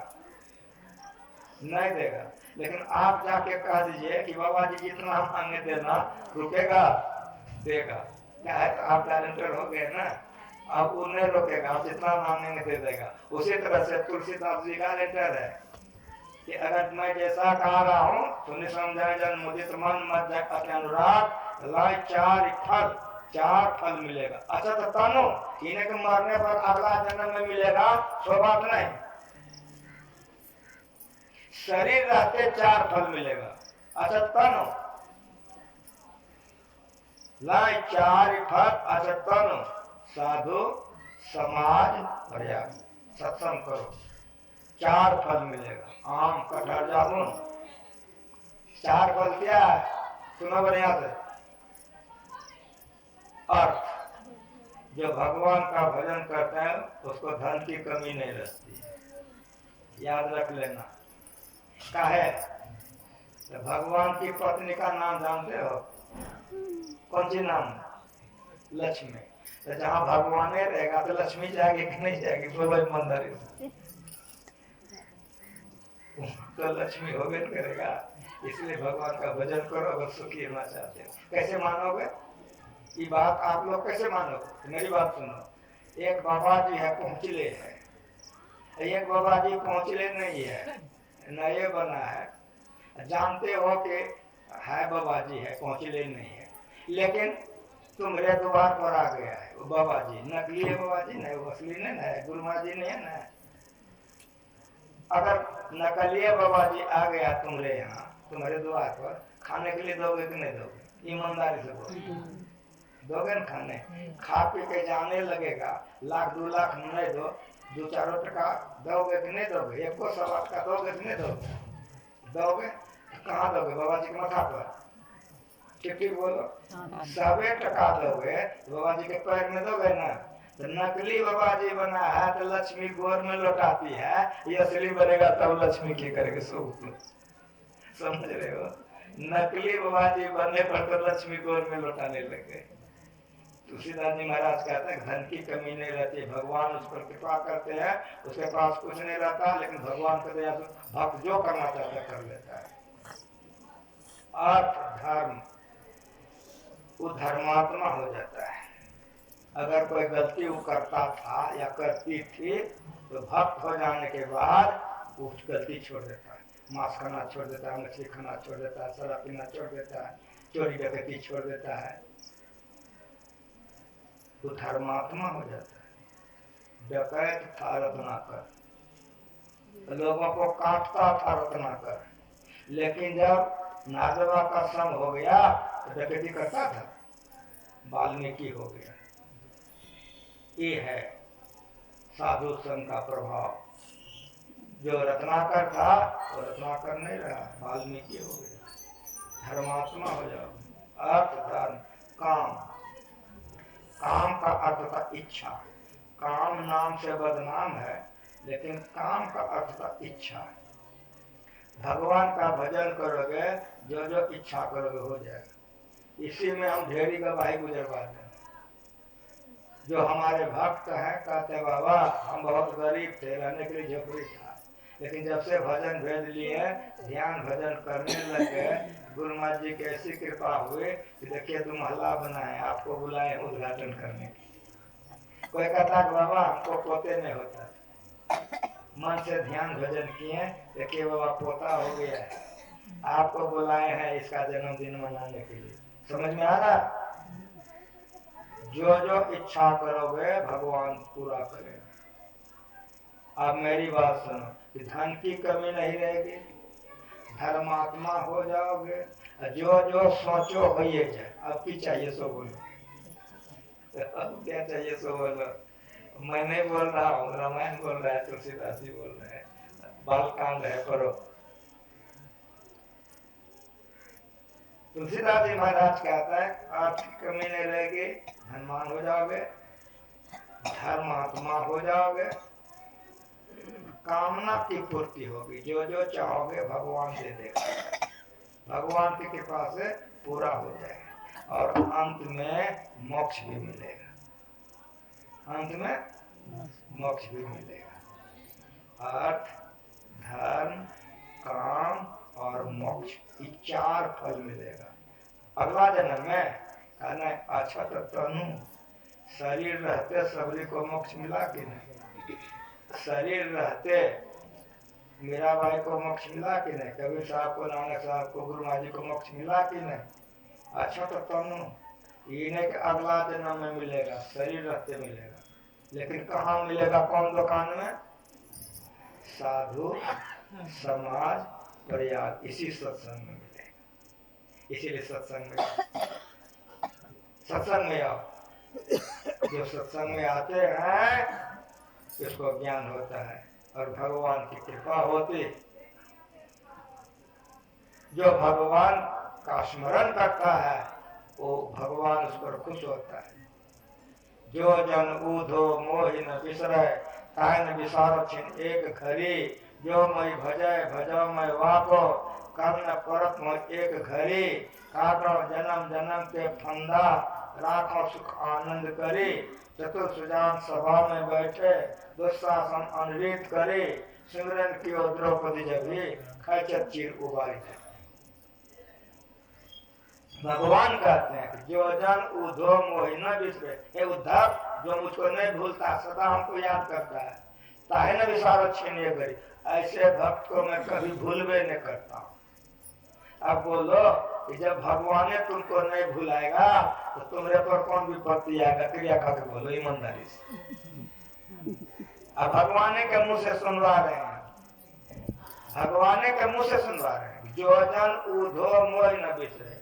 नहीं देगा। लेकिन आप जाके कह दीजिए कि बाबा जी जितना हम मांगे देना, रुकेगा? देगा। क्या है? तो आप गारंटर हो गए ना, अब उन्हें रोकेगा, आप जितना मांगेंगे दे देगा। उसी तरह से तुलसीदास जी गारंटर है कि अगर मैं जैसा कह रहा हूँ तो निसंदेह जन मुदित मन मत अति अनुराग, लाए 4 फल मिलेगा। अच्छा तो तनु, इन्हें के मरने पर अगला जन्म में मिलेगा, सो बात नहीं। शरीर रहते 4 फल मिलेगा। अच्छा तनु, लाए 4 फल। अच्छा तनु, साधु समाज पर्याप्त, सत्संग करो, 4 फल मिलेगा। आम कटहल जामुन, 4 फल क्या है? सुनो बढ़िया से। अर्थ, जो भगवान का भजन करते हैं उसको धन की कमी नहीं रहती, याद रख लेना। क्या है? तो भगवान की पत्नी का नाम जानते हो? कौन सी नाम? लक्ष्मी। तो जहाँ भगवान रहेगा तो लक्ष्मी जाएगी कि नहीं जाएगी? बोलो ईमानदारी, तो लक्ष्मी हो गए करेगा। इसलिए भगवान का भजन करो अगर सुखी होना चाहते हो। कैसे मानोगे ये बात? आप लोग कैसे मानोगे? मेरी बात सुनो। एक बाबा जी है, पहुंचले है, एक बाबा जी पहुंचले नहीं है, नए बना है। जानते हो कि है बाबा जी है, पहुंचले नहीं है, लेकिन तुम्हारे द्वार पर आ गया है वो बाबा जी। नकली है बाबा जी, नहीं वो असली नहीं है, गुरुमा जी नहीं है ना। अगर नकली बाबा जी आ गया तुम्हारे यहाँ, तुम्हारे द्वार पर, खाने के लिए दोगे कि नहीं दोगे? ईमानदारी से बोलो, दोगे न खाने? खा पी के जाने लगेगा, 1,00,000 2 लाख नहीं दो, 2-4 टका दोगे कि नहीं दोगे? 1 सवा का दोगे कि नहीं दोगे? दोगे। कहाँ दोगे? बाबा जी के माथा पर? ठीक बोलो। 100 टका दोगे बाबा जी के पैर में दोगे ना। तो नकली बाबा जी बना है तो लक्ष्मी गोर में लौटाती है, ये असली बनेगा तब लक्ष्मी की करेगा? समझ रहे हो? नकली बाबा जी बनने पर तो लक्ष्मी गोर में लौटाने लगे। तुलसीदास जी महाराज कहते हैं धन की कमी नहीं रहती, भगवान उस पर कृपा करते हैं, उसके पास कुछ नहीं रहता, लेकिन भगवान की दया से भक्त जो करना चाहता है कर लेता है। अर्थ धर्म, वो धर्मात्मा हो जाता है। अगर कोई गलती वो करता था या करती थी तो भक्त हो जाने के बाद वो गलती छोड़ देता है, मांस खाना छोड़ देता है, मछली खाना छोड़ देता है, शराब पीना छोड़ देता है, चोरी डकैती छोड़ देता है, वो धर्मात्मा हो जाता है। डकैत था रत्नाकर, लोगों को काटता था रत्नाकर, लेकिन जब नागवा का संग हो गया तो डकैती करता था, वाल्मीकि हो गया। ये है साधु संघ का प्रभाव। जो रत्नाकर था वो रत्नाकर नहीं रहा, वाल्मीकि हो गया। धर्मात्मा हो जाओ। अर्थ धर्म काम, काम का अर्थ था इच्छा। काम नाम से बदनाम है, लेकिन काम का अर्थ था इच्छा। भगवान का भजन करोगे, जो जो इच्छा करोगे हो जाएगा। इसी में हम ढेरी गवाही गुजरवाते हैं। जो हमारे भक्त हैं कहते बाबा हम बहुत गरीब थे, रहने के लिए झोपड़ी था, लेकिन जब से भजन भेज लिए, ध्यान भजन करने लगे, गुरु महाराज जी की ऐसी कृपा हुई कि देखिए तुम हल्ला बनाए, आपको बुलाए उद्घाटन करने के। कोई कहता है बाबा हमको पोते नहीं होता, मन से ध्यान भजन किए, देखिए बाबा पोता हो गया है, आपको बुलाए हैं इसका जन्मदिन मनाने के लिए। समझ में आ रहा? जो जो इच्छा करोगे भगवान पूरा करेगा। अब मेरी बात सुनो कि धन की कमी नहीं रहेगी, धर्मात्मा हो जाओगे, जो जो सोचो होइए जाए। अब की चाहिए सो बोलो, अब क्या चाहिए सो बोलो। मैं नहीं बोल रहा हूँ, रामायण बोल रहा है, तुलसीदास जी बोल रहे हैं, बालकांड है, करो। तुलसीदास जी महाराज कहता है आर्थिक कमी नहीं रहेगी, धनवान हो जाओगे, धर्मात्मा हो जाओगे, कामना की पूर्ति होगी। जो जो चाहोगे भगवान दे देगा, भगवान की कृपा से पूरा हो जाएगा और अंत में मोक्ष भी मिलेगा, अंत में मोक्ष भी मिलेगा। अर्थ, धर्म, काम और मोक्ष, ये 4 फल मिलेगा। अगला जन्म में कहना अच्छा तो तनु शरीर रहते सबरी को मोक्ष मिला कि नहीं, शरीर रहते मीराबाई को मोक्ष मिला कि नहीं, कबीर साहब को, नानक साहब को, गुरु महाराज जी को मोक्ष मिला कि नहीं। अच्छा तो तनु इन्हें के अगला जन्म में मिलेगा, शरीर रहते मिलेगा। लेकिन कहाँ मिलेगा, कौन दुकान में? साधु समाज प्रयाग, इसी सत्संग में मिलेगा। इसीलिए सत्संग में आओ। जो सत्संग में आते हैं उसको ज्ञान होता है और भगवान की कृपा होती। जो भगवान का स्मरण करता है वो भगवान उस पर खुश होता है। जो जन ऊधो मोहि न बिसरै, ताहि न बिसारो छिन एक घड़ी। जो मई भजय भजो मई वाको, कर्म परत मोहि एक घड़ी। काटो जन्म जन्म के फंदा, राखो सुख आनंद करे। चतुर सुजान सभा में बैठे, दुशासन अनृत करे। सिमरन कियो द्रौपदी जभी, खैचत चीर उबारी जाए। भगवान कहते हैं कि जो जन उधो मोहि न बिसरे, हे उद्धव जो मुझको नहीं भूलता, सदा हमको याद करता है, ताहे न विसारो छीनिए गरी, ऐसे भक्त को मैं कभी भूलवे नहीं करता हूँ। अब बोलो कि जब भगवान ने तुमको नहीं भुलाएगा तो तुम्हारे पर कौन विपत्ति आएगा? क्रिया करके बोलो ईमानदारी से। अब भगवान के मुंह से सुनवा रहे हैं, भगवान के मुंह से सुनवा रहे हैं, जो जन उधो मोहि न बिसरे।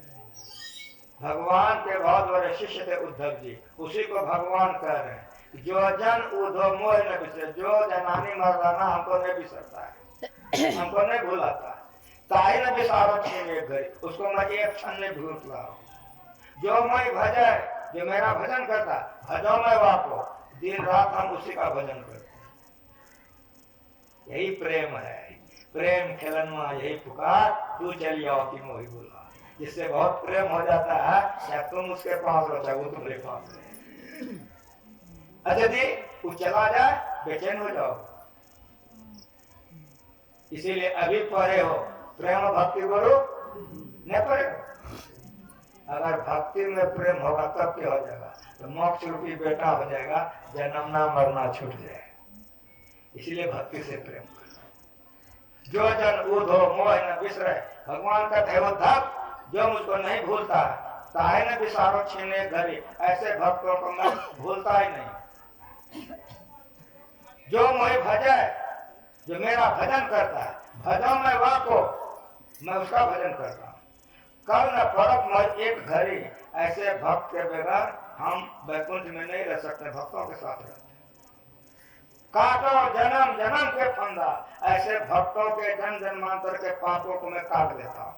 भगवान के बहुत बड़े शिष्य थे उद्धव जी, उसी को भगवान कह रहे हैं जो जन उधो मोहि न बिसरे। जो जनानी मर्दाना हमको नहीं बिसरता है, हमको नहीं भुलाता, ताहि न बिसारो छीनिए घड़ी, उसको मैं एक क्षण नहीं भूलता हूँ। जो मैं भजय, जो मेरा भजन करता, भजो मैं वाको, दिन रात हम उसी का भजन करते हैं। यही प्रेम है, प्रेम खिलनवा यही पुकार, तू चली आओ कि मोहि बुला। जिससे बहुत प्रेम हो जाता है, या तुम उसके पास हो चाहे वो तुम्हारे पास रहे। अच्छा जी, वो चला जाए बेचैन हो जाओ। इसीलिए अभी पढ़े हो प्रेम भक्ति गुरु नहीं पढ़े। अगर भक्ति में प्रेम होगा तब क्या हो जाएगा? तो मोक्ष रूपी बेटा हो जाएगा, जन्मना मरना छूट जाएगा। इसीलिए भक्ति से प्रेम करो। जो जन ऊधो मोहि न बिसरै, भगवान का उद्धव जो मुझको नहीं भूलता, ताहे न बिसारो छीने घड़ी, ऐसे भक्तों को मैं भूलता ही नहीं। जो मोहि भजय, जो मेरा भजन करता है, भजो मैं वाको, मैं उसका भजन करता हूँ। कल न परत मोहि एक घड़ी, ऐसे भक्त के बगैर हम वैकुंठ में नहीं रह सकते, भक्तों के साथ रहते। काटो जन्म जन्म के फंदा, ऐसे भक्तों के जन्म जन्मांतर के पापों को मैं काट देता हूँ।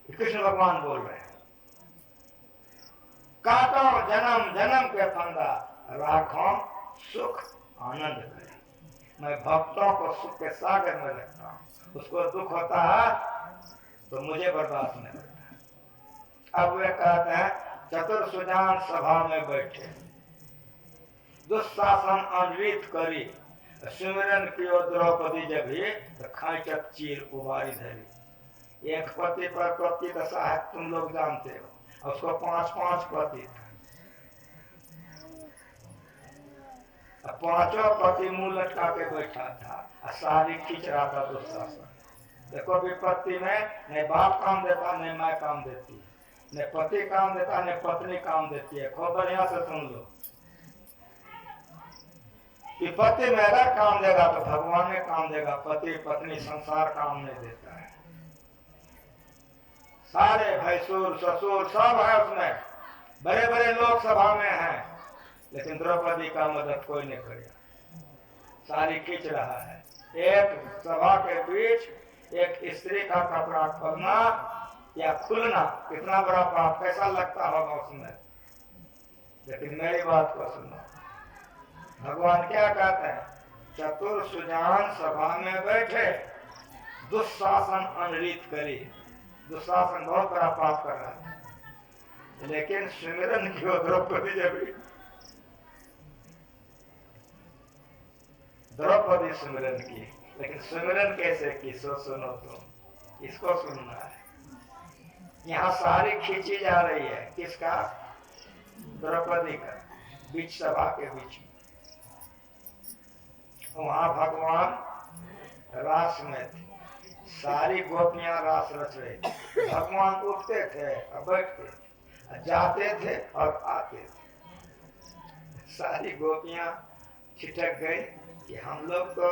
कृष्ण भगवान बोल रहे हैं, काटो जन्म जन्म के फंदा, राखो सुख आनंद करे। मैं भक्तों को सुख के सागर में रखता हूँ, उसको दुख होता है तो मुझे बर्दाश्त नहीं होता। अब वे कहते हैं चतुर सुजान सभा में बैठे, दुशासन अनृत करी। सिमरन कियो द्रौपदी जभी, तो खैचत चीर उबारी धरी। एक पति पर पति दशा है, तुम लोग जानते हो, उसको 5-5 पति था। पांचों पति मुंह लटका के बैठा था, सारी खींच रहा था दुशासन। देखो विपत्ति में न बाप काम देता, न माँ काम देती, न पति काम देता, न पत्नी काम देती है। खूब बढ़िया से सुन लो, विपत्ति में अगर काम देगा तो भगवान ने काम देगा, पति पत्नी संसार काम नहीं देता है। सारे भैंसुर ससुर सब है उसमें, बड़े बड़े लोग सभा में हैं, लेकिन द्रौपदी का मदद कोई नहीं करेगा, सारी खींच रहा है। एक सभा के बीच एक स्त्री का कपड़ा खोलना या खुलना कितना बड़ा पाप, कैसा लगता होगा उसमें। लेकिन मेरी बात को सुनो, भगवान क्या कहते हैं? चतुर सुजान सभा में बैठे, दुशासन अनृत करी। दुशासन बहुत बड़ा पाप कर रहा था, लेकिन सिमरन की वो द्रौपदी जब द्रौपदी सिमरन की, लेकिन सिमरन कैसे की सो सुनो तुम, इसको सुनना है। यहाँ सारी खींची जा रही है, किसका? द्रौपदी का, बीच सभा के बीच में। वहां भगवान रास में थे, सारी गोपियां रास रच रही थी। भगवान उठते थे और बैठते थे, जाते थे और आते थे। सारी गोपियां छिटक गई कि हम लोग तो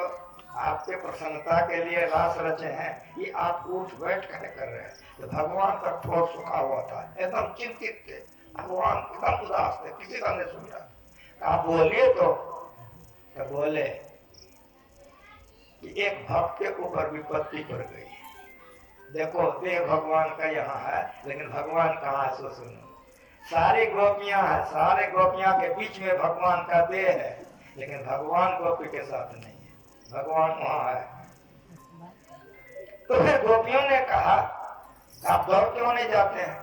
आपके प्रसन्नता के लिए रास रचे हैं, ये आप उठ बैठ कर रहे हैं। तो भगवान का ठोर सुखा हुआ था, एकदम चिंतित थे, भगवान एकदम उदास थे, किसी का नहीं सुन रहा। आप बोलिए तो बोले कि एक भक्त के ऊपर विपत्ति पड़ गई। देखो देह भगवान का यहाँ है, लेकिन भगवान कहाँ है सो सुनो। सारी गोपियां हैं, सारे गोपियां के बीच में भगवान का देह है, लेकिन भगवान गोपी के साथ नहीं है, भगवान वहां है। तो फिर गोपियों ने कहा आप दौड़ क्यों नहीं जाते हैं?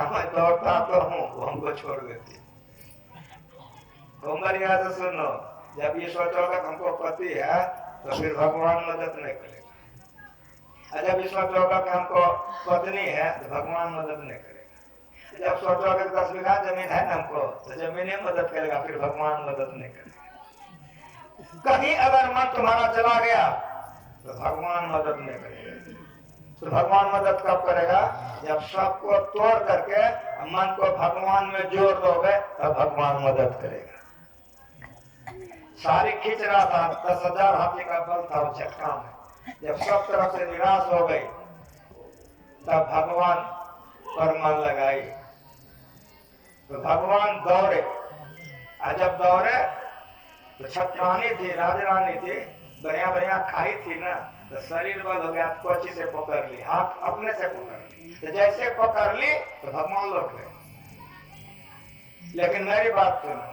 मैं दौड़ता तो हूँ, वो हमको छोड़ देती। यहाँ से सुनो, जब ये सोचोगे हमको पति है तो फिर भगवान मदद नहीं करेगा। जब ये सोचोगे कि हमको पत्नी है तो भगवान मदद नहीं करेगा। जब सोचोगे 10 बीघा जमीन है ना हमको, तो जमीन ही मदद करेगा, फिर भगवान मदद नहीं करेगा। कहीं अगर मन तुम्हारा चला गया तो भगवान मदद नहीं करेगा। तो भगवान मदद कब करेगा? जब सबको तोड़ करके मन को भगवान में जोड़ दोगे तब भगवान मदद करेगा। सारी खींच रहा था, 10,000 हाथी का बल था वो झटका में। जब सब तरफ से निराश हो गई तब भगवान पर मन लगाई, तो भगवान दौड़े। और जब दौड़े तो छत्रानी थी, राजरानी थी, बढ़िया बढ़िया खाई थी ना, तो शरीर बल हो गया, कोची से पकड़ ली, हाथ अपने से पकड़ ली। तो जैसे पकड़ ली तो भगवान लौट गए। लेकिन मेरी बात सुनो,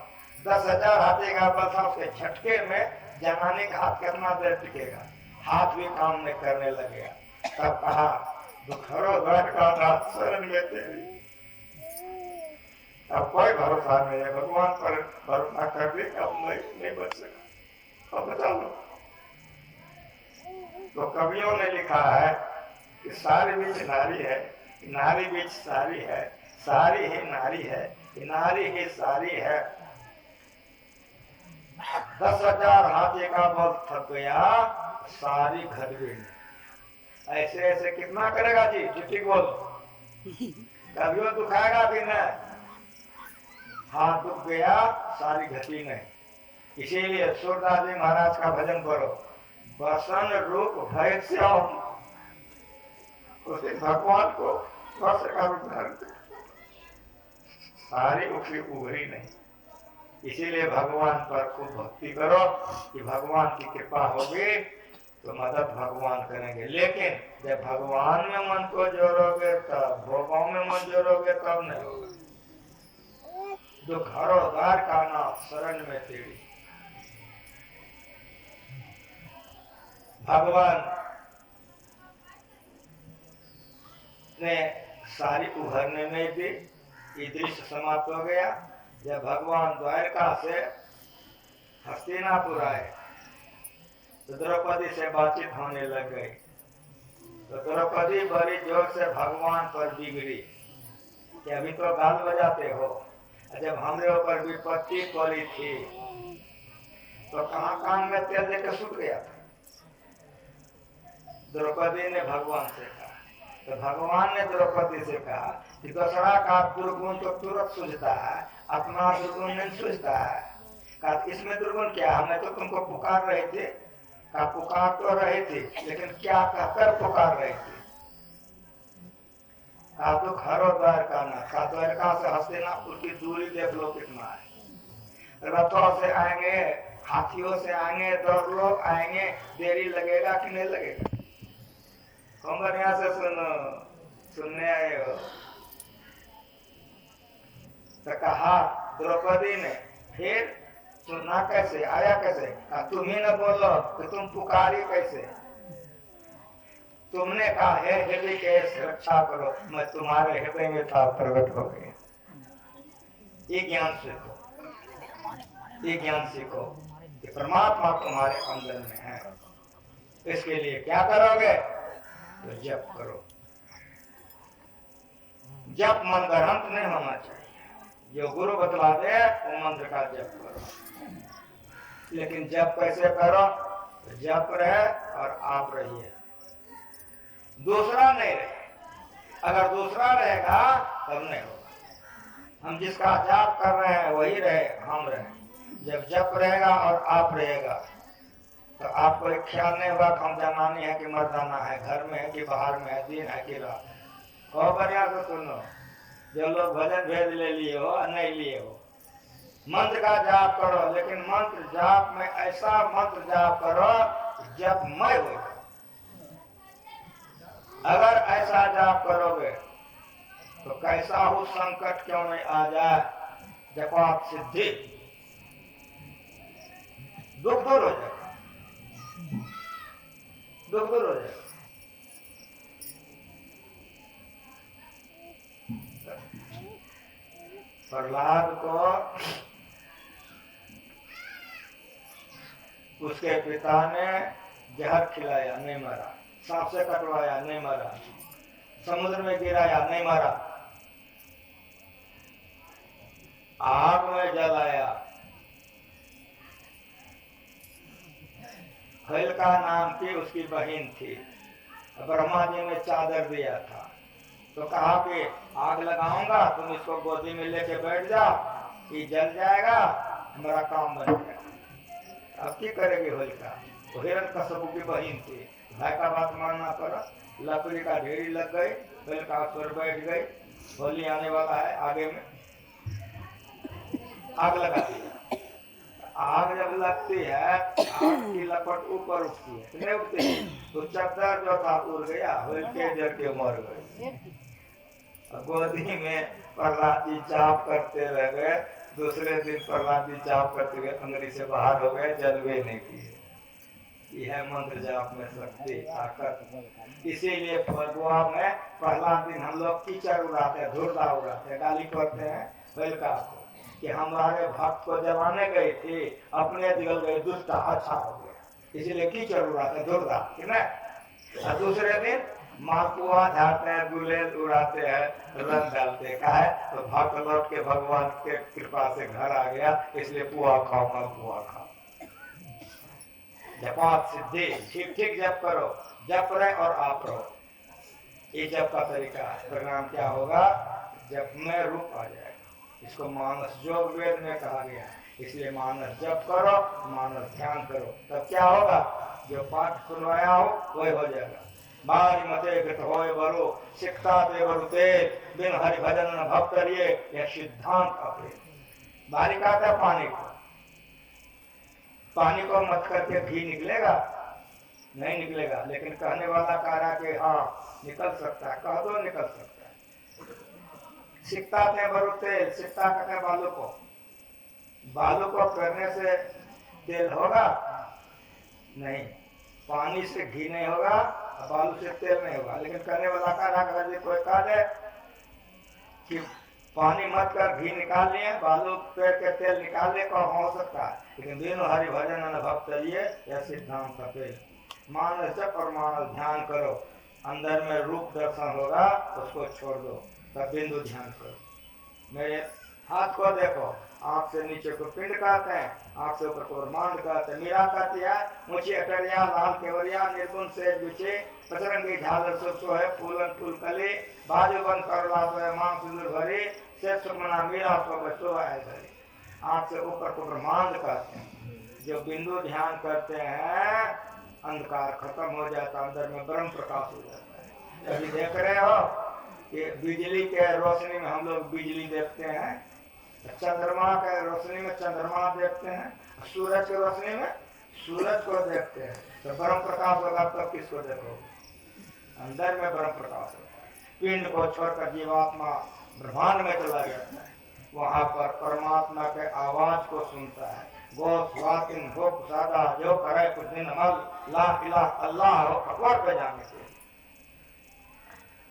10,000 हाथी का बल था, उसके झटके में जनाने का हाथ कितना देर टिकेगा? हाथ भी काम नहीं करने लगेगा। तब कहा दुखरो बैठ का शरण में तेरी। अब कोई भरोसा नहीं है, भगवान पर भरोसा कर ली, अब नहीं बच सका, अब बचा लो। तो कवियों ने लिखा है कि सारी बीच नारी है, नारी बीच सारी है, सारी ही नारी है, नारी ही सारी है। 10,000 हाथी का बल थक गया, सारी घट गई। ऐसे ऐसे कितना करेगा जी? ठीक बोल, कभियों दुखाएगा भी न, हाथ दुख गया, सारी घटी नहीं। इसीलिए सूरदास जी महाराज का भजन करो, बसन रूप भय श्याम, उसे भगवान को बस का रूप धारण कर, सारी उभरी नहीं। इसीलिए भगवान पर खूब भक्ति करो कि भगवान की कृपा होगी तो मदद भगवान करेंगे। लेकिन जब भगवान में मन को जोड़ोगे तब, भोगों में मन जोड़ोगे तब नहीं होगा। दुख हरो द्वार का नाम शरण में तेरी। भगवान ने सारी उभरने नहीं दी, ये दृश्य समाप्त हो गया। जब भगवान द्वारका से हस्तिनापुर आए तो द्रौपदी से बातचीत होने लग गई। तो द्रौपदी बड़ी जोर से भगवान पर बिगड़ी कि अभी तो गाल बजाते हो, जब हमरे ऊपर विपत्ति पड़ी थी तो कहाँ कान में तेल देकर सूख गया था। द्रौपदी ने भगवान से कहा, तो भगवान ने द्रौपदी से कहा कि दूसरा का दुर्गुण तो तुरंत सूझता है, अपना दुर्गुण नहीं सूझता है। कहा इसमें दुर्गुण क्या? हमें तो तुमको पुकार रहे थे। कहा पुकार तो रहे थे, लेकिन क्या कहकर पुकार रहे थे? कहा तो हरो द्वारका ना, कहा द्वारका से हस्तिनापुर की दूरी देख लो कितना है। रथों से आएंगे, हाथियों से आएंगे, 10 लोग आएंगे, देरी लगेगा कि नहीं लगेगा? हम यहाँ से सुनने आए हो। तो कहा द्रौपदी ने, फिर सुना कैसे, आया कैसे? तुम ही न बोलो कि तुम पुकारी कैसे? तुमने कहा हे हृदय के रक्षा करो, मैं तुम्हारे हृदय में था, प्रकट हो गया। ये ज्ञान सीखो, ये ज्ञान सीखो कि परमात्मा तुम्हारे अंदर में है। इसके लिए क्या करोगे? तो जप करो। जप मन ग्रंथ नहीं होना चाहिए। जो गुरु बतला दे वो मंत्र का जप करो। लेकिन जप कैसे करो? तो जप रहे और आप रहिए, दूसरा नहीं रहे। अगर दूसरा रहेगा तब नहीं होगा। हम जिसका जाप कर रहे हैं वही रहे, हम रहे। जब जप रहेगा और आप रहेगा तो आपको एक ख्याल नहीं होगा कि हम जनानी है कि मर्दाना है, घर में है कि बाहर में है, दिन है कि रात। कहो बढ़िया से सुनो, जो लोग भजन भेद ले लिए हो नहीं लिए हो, मंत्र का जाप करो, लेकिन मंत्र जाप में ऐसा मंत्र जाप करो जब मैं हो। अगर ऐसा जाप करोगे तो कैसा हो संकट क्यों नहीं आ जाए, जपात सिद्धि, दुख दूर हो जाएगा, दुख दूर हो जाएगा। प्रहलाद को उसके पिता ने जहर खिलाया, नहीं मरा। सांप से कटवाया, नहीं मरा। समुद्र में गिराया, नहीं मरा। आग में जलाया। हलका नाम की उसकी बहन थी, ब्रह्मा जी ने चादर दिया था, तो कहा कि आग लगाऊंगा, तुम इसको गोदी में लेके बैठ जाओ, ये जल जाएगा, हमारा काम बन जाएगा। अब क्या करेगी होलिका? तो हिरण्यकश्यप की बहन थी, भाई का बात मानना पड़ा। लकड़ी का ढेरी लग गई, होलिका पर बैठ गई। होली आने वाला है, आगे में आग लगा दी। आग जब लगती है, आग की लपट ऊपर उठती है, नहीं उठती, तो चद्दर जो था उड़ गया, होलिके जल के मर गए। गोदी में प्रहलाद जी जाप करते रह गए। दूसरे दिन प्रहलाद जी जाप करते हुए अंगड़ी से बाहर हो गए, जलवे नहीं किए। यह मंत्र जाप में शक्ति, ताकत। इसीलिए फगुआ में प्रहलाद दिन हम लोग कीचड़ उड़ाते हैं, धुरदा उड़ाते हैं, गाली करते हैं होलिका को कि हमारे भक्त को जलाने गई थी, अपने दिल गए, दुष्ट अच्छा हो गया, इसीलिए कीचड़ उड़ाते, धुरदा, ठीक है। दूसरे दिन मालपुआ झाड़ते हैं, गुलेल उड़ाते हैं, रंग डालते हैं। कहा है तो भक्त लौट के भगवान के कृपा से घर आ गया, इसलिए पुआ खाओ, मालपुआ खाओ। जपात सिद्धि, ठीक ठीक जप करो, जप रहे और आप रहो। ये जप का तरीका है। परिणाम क्या होगा? जप में रूप आ जाएगा। इसको मानस योग वेद में कहा गया है, इसलिए मानस जप करो, मानस ध्यान करो, तब क्या होगा? जो पाठ सुनवाया हो वही हो जाएगा। बारी मते गत होए बरो, सिकता दे बरु तेल, बिन हरि भजन न भक्त रिये, यह सिद्धांत अपने। बारी कहता है पानी को, पानी को मत करके घी निकलेगा? नहीं निकलेगा। लेकिन कहने वाला कह रहा कि हाँ निकल सकता है, कह दो निकल सकता है। सिकता थे बरु तेल, सिकता कहते हैं बालू को। बालू को करने से तेल होगा? नहीं। पानी से घी नहीं होगा, बालू से तेल नहीं होगा। लेकिन करने वाला कह रहा, अगर कोई कह दे कि पानी मत कर घी निकाल लिए, बालू पेड़ के तेल निकाल ले, कौन हो सकता है? लेकिन दिनों हरि भजन भक्त लिए, यह सिद्धांत सफेद। मानस जप और मानस ध्यान करो, अंदर में रूप दर्शन होगा, उसको छोड़ दो, तब बिंदु ध्यान करो। मेरे हाथ को देखो, आंख से नीचे को पिंड कहते हैं, आंख से ऊपर को ब्रह्मांड कहते हैं। मीरा कहती है मुझे अटरिया लाल केवरिया निर्गुण से बिछे, पचरंगी झालर सो है फूलन फूल कली, बाजू बन कर लाभ मांग सिंदूर भरी, से सुमना मीरा को बचो है धरी। आंख से ऊपर को ब्रह्मांड कहते हैं। जो बिंदु ध्यान करते हैं, अंधकार खत्म हो जाता, अंदर में ब्रह्म प्रकाश हो जाता है। अभी देख रहे हो कि बिजली के रोशनी में हम लोग बिजली देखते हैं, चंद्रमा के रोशनी में चंद्रमा देखते हैं, सूरज की रोशनी में सूरज को देखते हैं। तो ब्रह्म प्रकाश होगा तब किसको देखो? अंदर में ब्रह्म प्रकाश होगा। पिंड को छोड़कर जीवात्मा ब्रह्मांड में चला जाता है, वहां पर परमात्मा के आवाज को सुनता है, गोश वाकिन भूख सादा जो करे कुछ दिन अमल ला इलाहा अल्लाह अकबर पे जाने से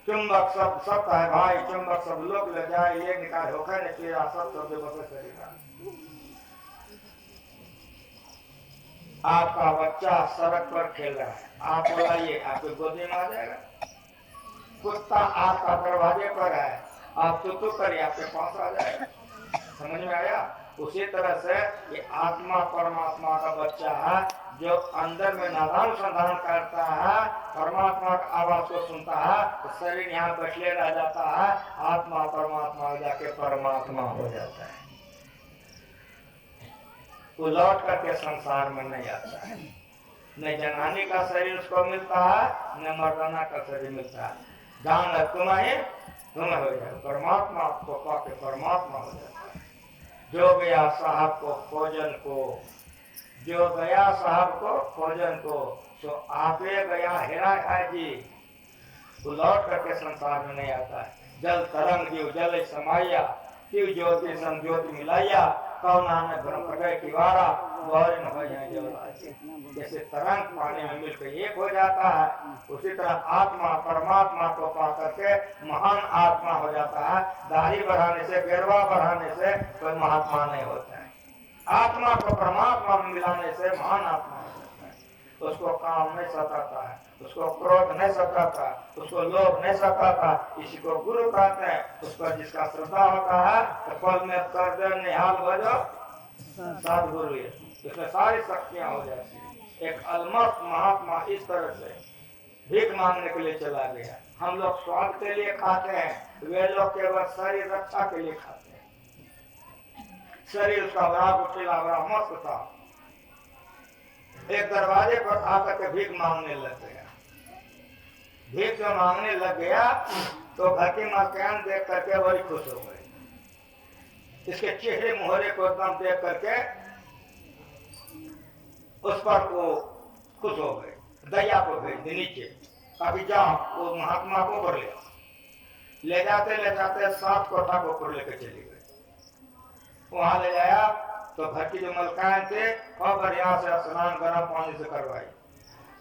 चुंबक सब सब है भाई चुंबक सब लोग ले जाए ये निकाल होकर ने तेरा सब सब बसे सरेगा। आपका बच्चा सड़क पर खेल रहा है, आप बुलाइए आपकी गोदी में आ जाएगा। कुत्ता आपका दरवाजे पर है, आप तो करिए आपके पास आ जाएगा। समझ में आया? उसी तरह से ये आत्मा परमात्मा का बच्चा है जो अंदर में नादान संधान करता है, परमात्मा की आवाज को सुनता है तो शरीर यहाँ बैठले रह जाता है, आत्मा परमात्मा हो जाके परमात्मा हो जाता है। वो लौट करके संसार में नहीं आता है। न जनानी का शरीर उसको मिलता है न मर्दाना का शरीर मिलता है। जान तुम्हें तुम्हें हो जाए परमात्मा को पाके परमात्मा हो जाता है। जो गया साहब को खोजन को, जो गया साहब को खोजन को, तो आपे गया हेरा है जी। वो लौट करके संसार में नहीं आता है। जल तरंग जीव जल समाया, शिव ज्योति सम ज्योति मिलाइया, कौना ने ब्रह्म प्रकट किवारा गौर न हो जाए जब। जैसे तरंग पानी में मिलकर एक हो जाता है, उसी तरह आत्मा परमात्मा को पा करके महान आत्मा हो जाता है। दाढ़ी बढ़ाने से गिरवा बढ़ाने से कोई महात्मा नहीं होता है। आत्मा को परमात्मा में मिलाने से महान आत्मा हो जाता है। उसको काम नहीं सताता है, उसको क्रोध नहीं सताता, उसको लोभ नहीं सताता। इसी को गुरु कहते हैं। उस पर जिसका श्रद्धा होता है तो पल में कर दे निहाल बजो सदगुरु, इसमें सारी शक्तियां हो जाती है। एक अलमस्त महात्मा इस तरह से भीख मांगने के लिए चला गया। हम लोग स्वाद के लिए खाते हैं, वे लोग केवल शरीर रक्षा के लिए खाते हैं। शरीर उसका बड़ा उठेला बड़ा मस्त था। एक दरवाजे पर आकर के भीख मांगने लग गया। भीख जो मांगने लग गया तो घर की मकान देख करके बड़ी खुश हो गई। इसके चेहरे मुहरे को एकदम देख करके उस पर वो खुश हो गए। दया को भेज दी नीचे, अभी जाओ वो महात्मा को ऊपर ले जाते 7 कोठा को ऊपर लेकर चले गए। वहां ले जाया तो घर की जो मलकाएं थे और बढ़िया से स्नान गर्म पानी से करवाई,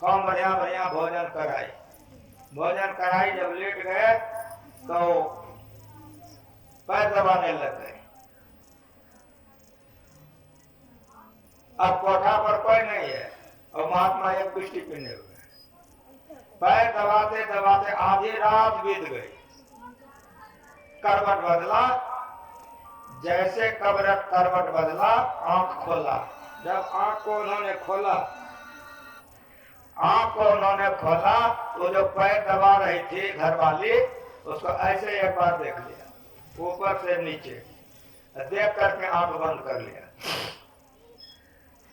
कौन बढ़िया बढ़िया भोजन कराई। भोजन कराई जब लेट गए तो पैर दबाने लग गए। अब कोठा पर कोई नहीं है और महात्मा एक बिस्टी पीने हुए। पैर दबाते दबाते आधी रात बीत गई। करवट बदला, जैसे करवट बदला आंख खोला। जब आंख को उन्होंने खोला तो जो पैर दबा रही थी घर वाली उसको ऐसे एक बार देख लिया ऊपर से नीचे, देख करके आंख बंद कर लिया।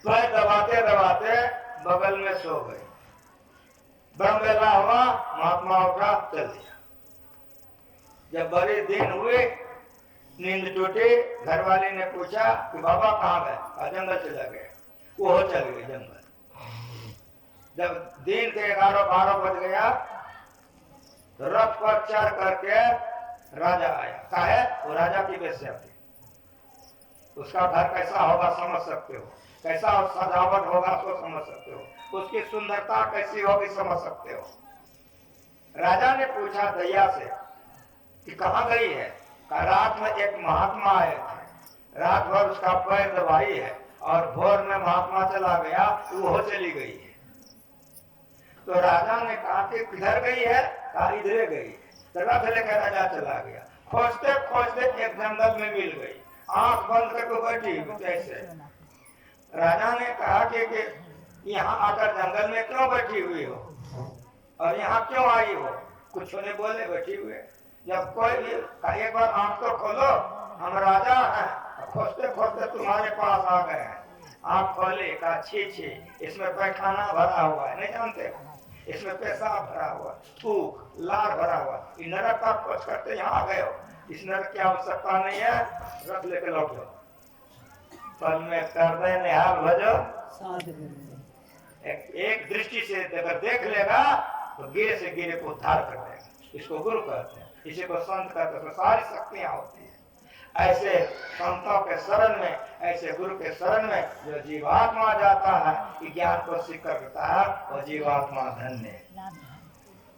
पैर दबाते दबाते बगल में सो गए। ब्रह्म वेला हुआ, महात्मा उठा चल दिया। जब बड़े दिन हुए नींद टूटी, घर वाले ने पूछा कि बाबा कहाँ गए? जंगल चला गए। वो चल गए जंगल। जब दिन के 11-12 बज गया तो रथ पर चढ़ करके राजा आया। काहे? वो राजा की वेश्या थी। उसका घर कैसा होगा समझ सकते हो, कैसा सजावट होगा उसको समझ सकते हो, उसकी सुंदरता कैसी होगी समझ सकते हो। राजा ने पूछा दैया से कि कहाँ गई है? रात में एक महात्मा आए थे, रात भर उसका पैर दबाई है और भोर में महात्मा चला गया, वो चली गई है। तो राजा ने कहा कि किधर गई है? कहा इधर गई। तो रथ लेकर राजा चला गया। खोजते खोजते एक जंगल में मिल गई, आंख बंद करके बैठी जैसे। राजा ने कहा कि यहाँ आकर जंगल में क्यों बैठी हुई हो और यहाँ क्यों आई हो? कुछ ने बोले बैठी हुए। जब कोई भी एक बार आंख तो खोलो, हम राजा हैं, खोजते खोजते तुम्हारे पास आ गए हैं। आंख खोले, कहा छी छी, इसमें पैखाना भरा हुआ है, नहीं जानते? इसमें पेशाब भरा हुआ, थूक लार भरा हुआ, इन नरक का खोज करते यहाँ आ गए हो। इस नरक की आवश्यकता नहीं है, रख लेके लौटो। पल में कर दे निहाल भजो। एक दृष्टि से अगर देख लेगा तो गिरे से गिरे को उद्धार कर देगा। इसको गुरु कहते हैं, इसी को संत कहते हैं। सारी शक्तियां होती है। ऐसे संतों के शरण में, ऐसे गुरु के शरण में जो जीवात्मा जाता है, ज्ञान को सीख करता है, वो जीवात्मा धन्य है।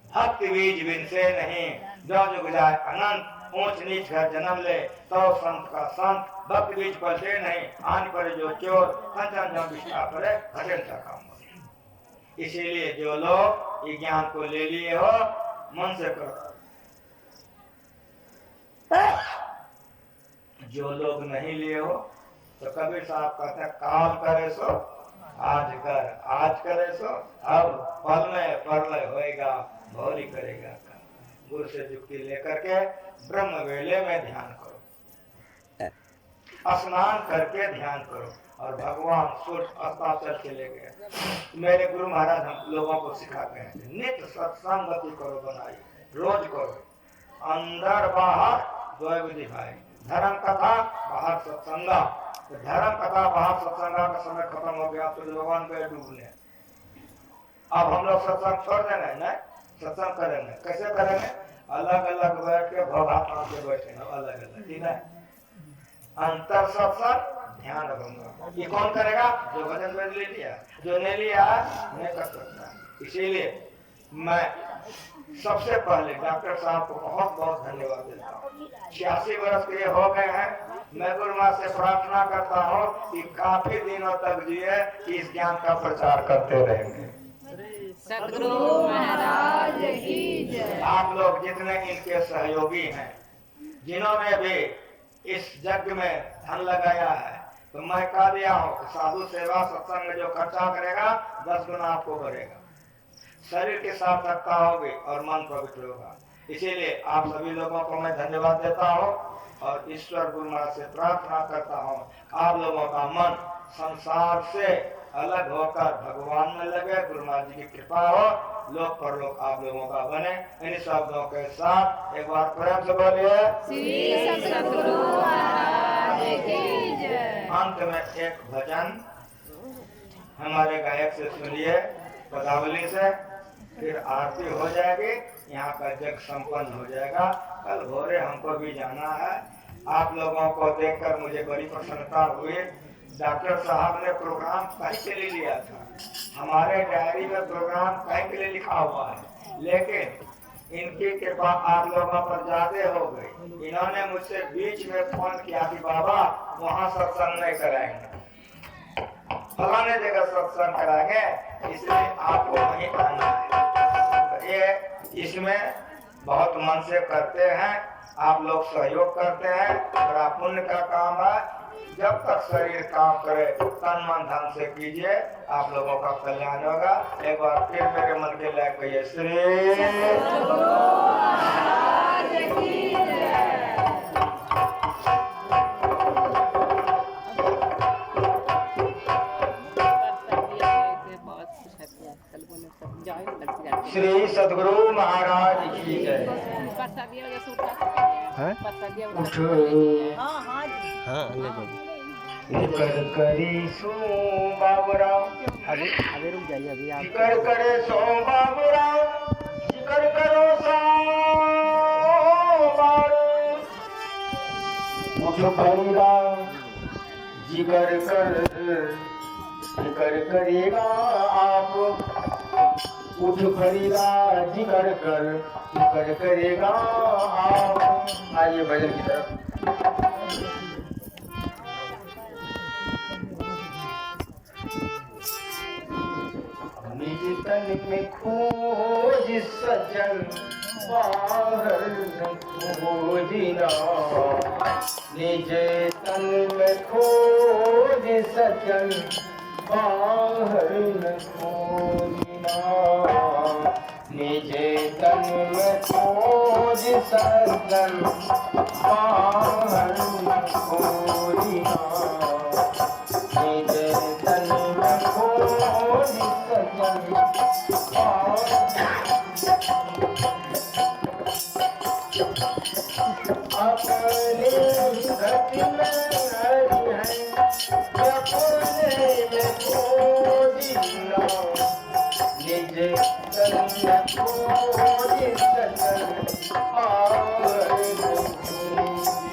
भक्ति बीज बिन से नहीं, जो जुग जाए अनंत, ऊंच नीच घर जन्म ले, तो संत का संत, भक्ति बीज पलटे नहीं, आन पर जो चोर, कंचन जम विष्ठा पड़े, भजन का काम हो। इसीलिए जो लोग ये ज्ञान को ले लिए हो, मन से करो। जो लोग नहीं लिए हो, तो कबीर साहब कहते हैं, काल करे सो आज कर, आज करे सो अब, पल में परलय होएगा, भौरी करेगा। गुरु से युक्ति लेकर के ब्रह्म वेले में ध्यान करो, स्नान करके ध्यान करो। और भगवान सूर्य अस्ताचल चले गए। मेरे गुरु महाराज हम लोगों को सिखाते हैं, नित्य सत्संगति करो, बनाई रोज करो, अंदर बाहर दो विधि भाई, धर्म कथा बाहर सत्संग। धर्म कथा बाहर सत्संग का समय खत्म हो गया तो भगवान गए डूबने। अब हम लोग सत्संग छोड़ देंगे, नहीं सत्संग करेंगे। कैसे करेंगे? अलग अलग बैठ के भोगात्मा के बैठे, अलग अलग, ठीक है। अंतर सत्संग ध्यान रखूंगा। ये कौन करेगा? जो भजन वेद ले लिया, जो नहीं लिया नहीं कर सकता। इसीलिए मैं सबसे पहले डॉक्टर साहब को बहुत बहुत धन्यवाद देता हूँ। 86 वर्ष के हो गए हैं। मैं गुरु माँ से प्रार्थना करता हूँ कि काफी दिनों तक जिए, इस ज्ञान का प्रचार करते रहेंगे। सद्गुरु महाराज की जय। आप लोग जितने इनके सहयोगी हैं, जिन्होंने भी इस यज्ञ में धन लगाया है, तो मैं कह दिया हूँ कि साधु सेवा सत्संग में जो खर्चा करेगा 10 गुना आपको बढ़ेगा। शरीर की सार्थकता होगी और मन पवित्र होगा। इसीलिए आप सभी लोगों को मैं धन्यवाद देता हूँ और ईश्वर गुरु महाराज से प्रार्थना करता हूँ, आप लोगों का मन संसार से अलग होकर भगवान में लगे। गुरु महाराज जी की कृपा हो, लोक परलोक आप लोगों का बने। इन शब्दों के साथ एक बार प्रेम से बोलिए श्री सद्गुरु महाराज की जय। अंत में एक भजन हमारे गायक से सुनिए, पदावली से, फिर आरती हो जाएगी, यहाँ का जग संपन्न हो जाएगा। कल भोरे हमको भी जाना है। आप लोगों को देखकर मुझे बड़ी प्रसन्नता हुई। डॉक्टर साहब ने प्रोग्राम कहीं के लिए लिया था, हमारे डायरी में प्रोग्राम कहीं के लिए लिखा हुआ है, लेकिन इनकी कृपा आप लोगों पर ज्यादा हो गई। इन्होंने मुझसे बीच में फोन किया कि बाबा वहाँ सत्संग नहीं कराएंगे, फलाने जगह सत्संग कराएंगे, इसलिए आपको वहीं आना है। तो ये इसमें बहुत मन से करते हैं, आप लोग सहयोग करते हैं, बड़ा पुण्य का काम है। जब तक शरीर काम करे तन मन धन से कीजिए, आप लोगों का कल्याण होगा। एक बार फिर मेरे मन के लायक कहिए श्री सद्गुरु महाराज की जय। श्री सद्गुरु महाराज की जय। हाँ उठ हाँ ले दो। कर करी सो बाबूराव, अभी रुक जाइए, अभी आप जिकर करे सो बाबूराव, जिकर करो सो बाबू। उठ फरीदा जिकर करेगा आप, उठ फरीदा जिकर करेगा आप। आइए भजन की तरफ। निज तन में खोज सजन, बाहर न खोजना। निज तन में खोज सजन, बाहर न खोजना। निज तन में खोज सजन, बाहर न खोजना। निज तन में खोज सजन, अपने गति में हरि है, अपने में खोजना। निज तन में खोज सजन, बाहर न खोजना।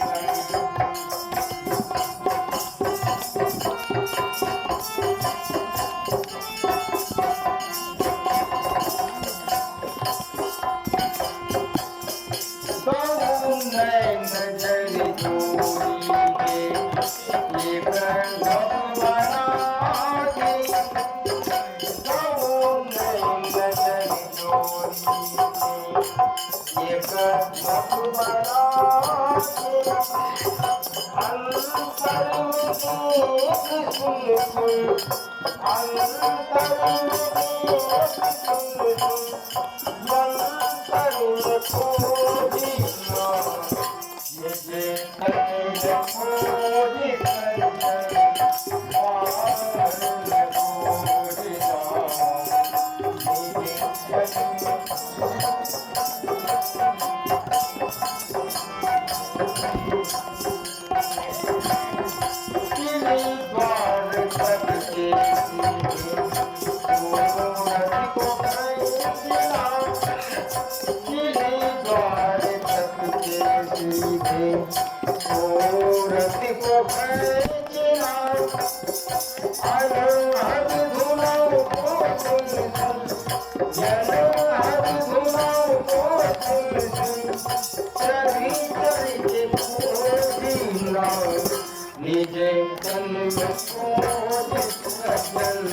निजे तन में खोज सजन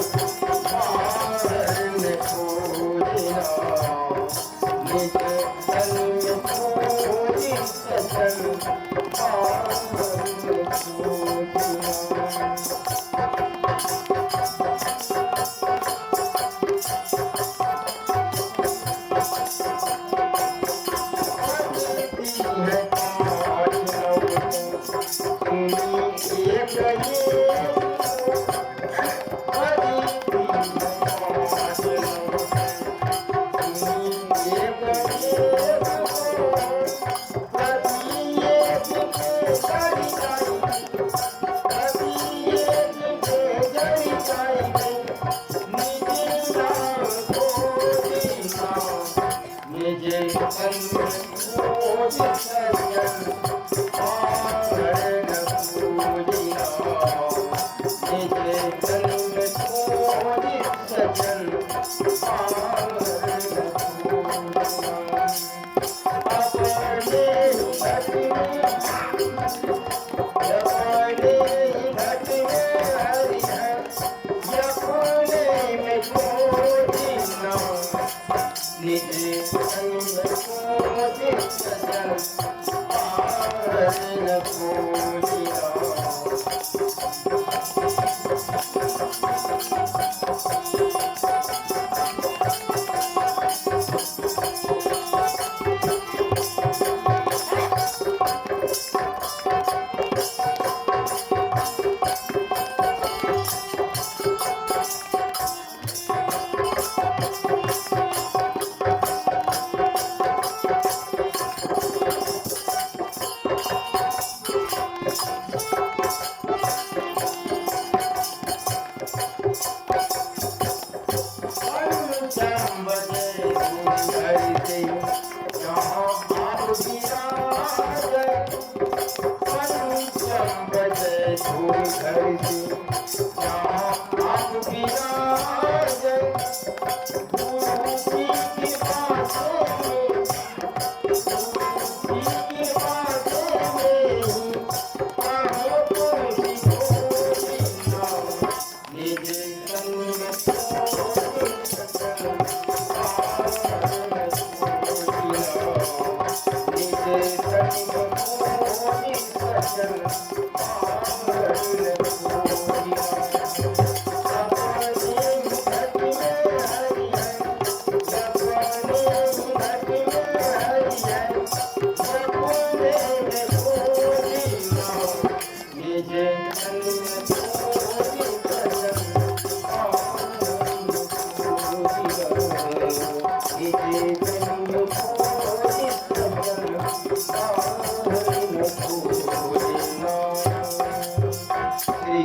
पारन खोजना निजे तन में खोज सजन पारन खोजना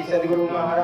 सद्गुरु महाराज